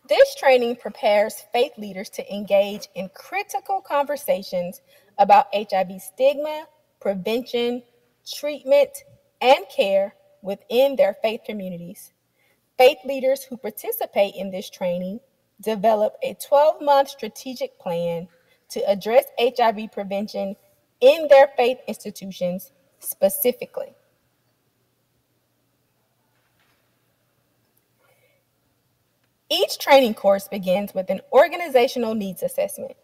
This training prepares faith leaders to engage in critical conversations about HIV stigma, prevention, treatment, and care within their faith communities. Faith leaders who participate in this training develop a 12-month strategic plan to address HIV prevention in their faith institutions specifically. Each training course begins with an organizational needs assessment.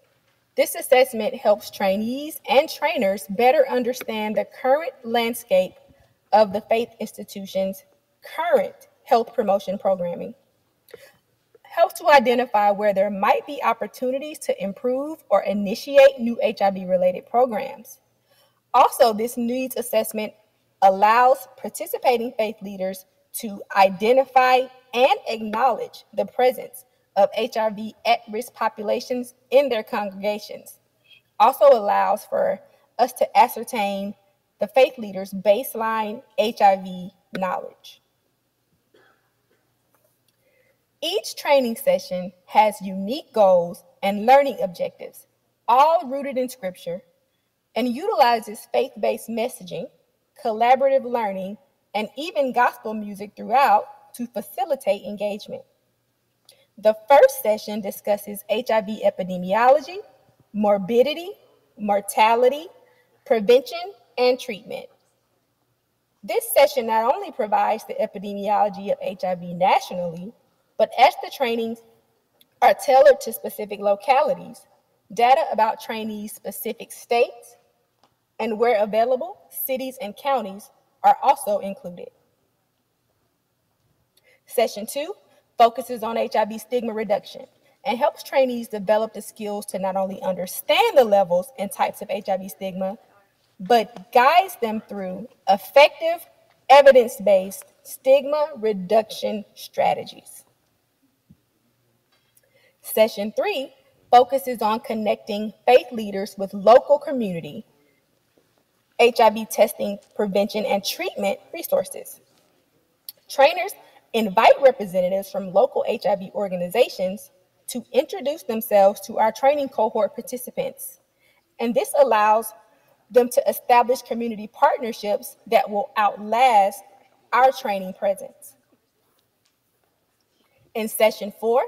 This assessment helps trainees and trainers better understand the current landscape of the faith institution's current health promotion programming. Helps to identify where there might be opportunities to improve or initiate new HIV-related programs. Also, this needs assessment allows participating faith leaders to identify and acknowledge the presence of HIV at-risk populations in their congregations. Also allows for us to ascertain the faith leaders' baseline HIV knowledge. Each training session has unique goals and learning objectives, all rooted in Scripture, and utilizes faith-based messaging, collaborative learning, and even gospel music throughout to facilitate engagement. The first session discusses HIV epidemiology, morbidity, mortality, prevention, and treatment. This session not only provides the epidemiology of HIV nationally, but as the trainings are tailored to specific localities, data about trainees' specific states, and where available, cities and counties are also included. Session 2 focuses on HIV stigma reduction and helps trainees develop the skills to not only understand the levels and types of HIV stigma, but guides them through effective, evidence-based stigma reduction strategies. Session 3 focuses on connecting faith leaders with local community HIV testing, prevention, and treatment resources. Trainers invite representatives from local HIV organizations to introduce themselves to our training cohort participants. And this allows them to establish community partnerships that will outlast our training presence. In session 4,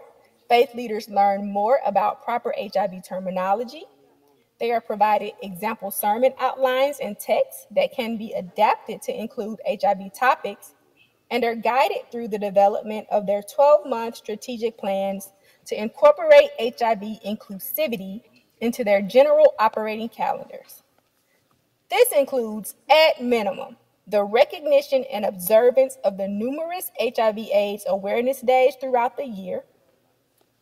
faith leaders learn more about proper HIV terminology. They are provided example sermon outlines and texts that can be adapted to include HIV topics and are guided through the development of their 12-month strategic plans to incorporate HIV inclusivity into their general operating calendars. This includes, at minimum, the recognition and observance of the numerous HIV/AIDS awareness days throughout the year,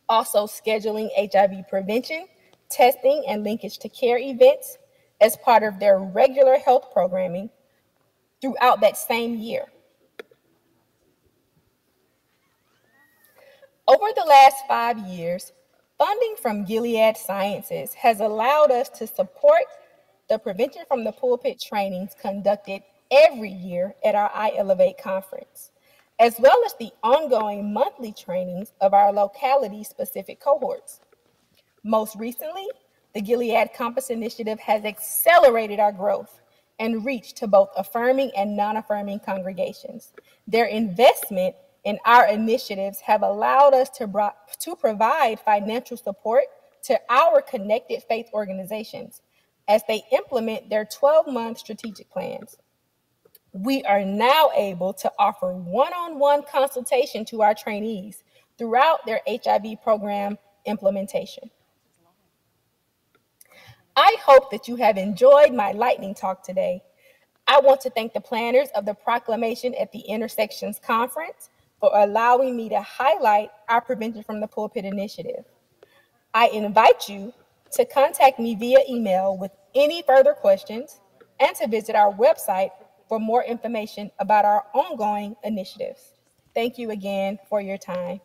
also scheduling HIV prevention, testing, and linkage to care events as part of their regular health programming throughout that same year. Over the last 5 years, funding from Gilead Sciences has allowed us to support the Prevention from the Pulpit trainings conducted every year at our iElevate conference, as well as the ongoing monthly trainings of our locality-specific cohorts. Most recently, the Gilead Compass Initiative has accelerated our growth and reach to both affirming and non-affirming congregations. Their investment in our initiatives have allowed us to provide financial support to our connected faith organizations as they implement their 12-month strategic plans. We are now able to offer one-on-one consultation to our trainees throughout their HIV program implementation. I hope that you have enjoyed my lightning talk today. I want to thank the planners of the Proclamation at the Intersections Conference for allowing me to highlight our Prevention from the Pulpit initiative. I invite you to contact me via email with any further questions and to visit our website for more information about our ongoing initiatives. Thank you again for your time.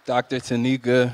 Dr. Tanika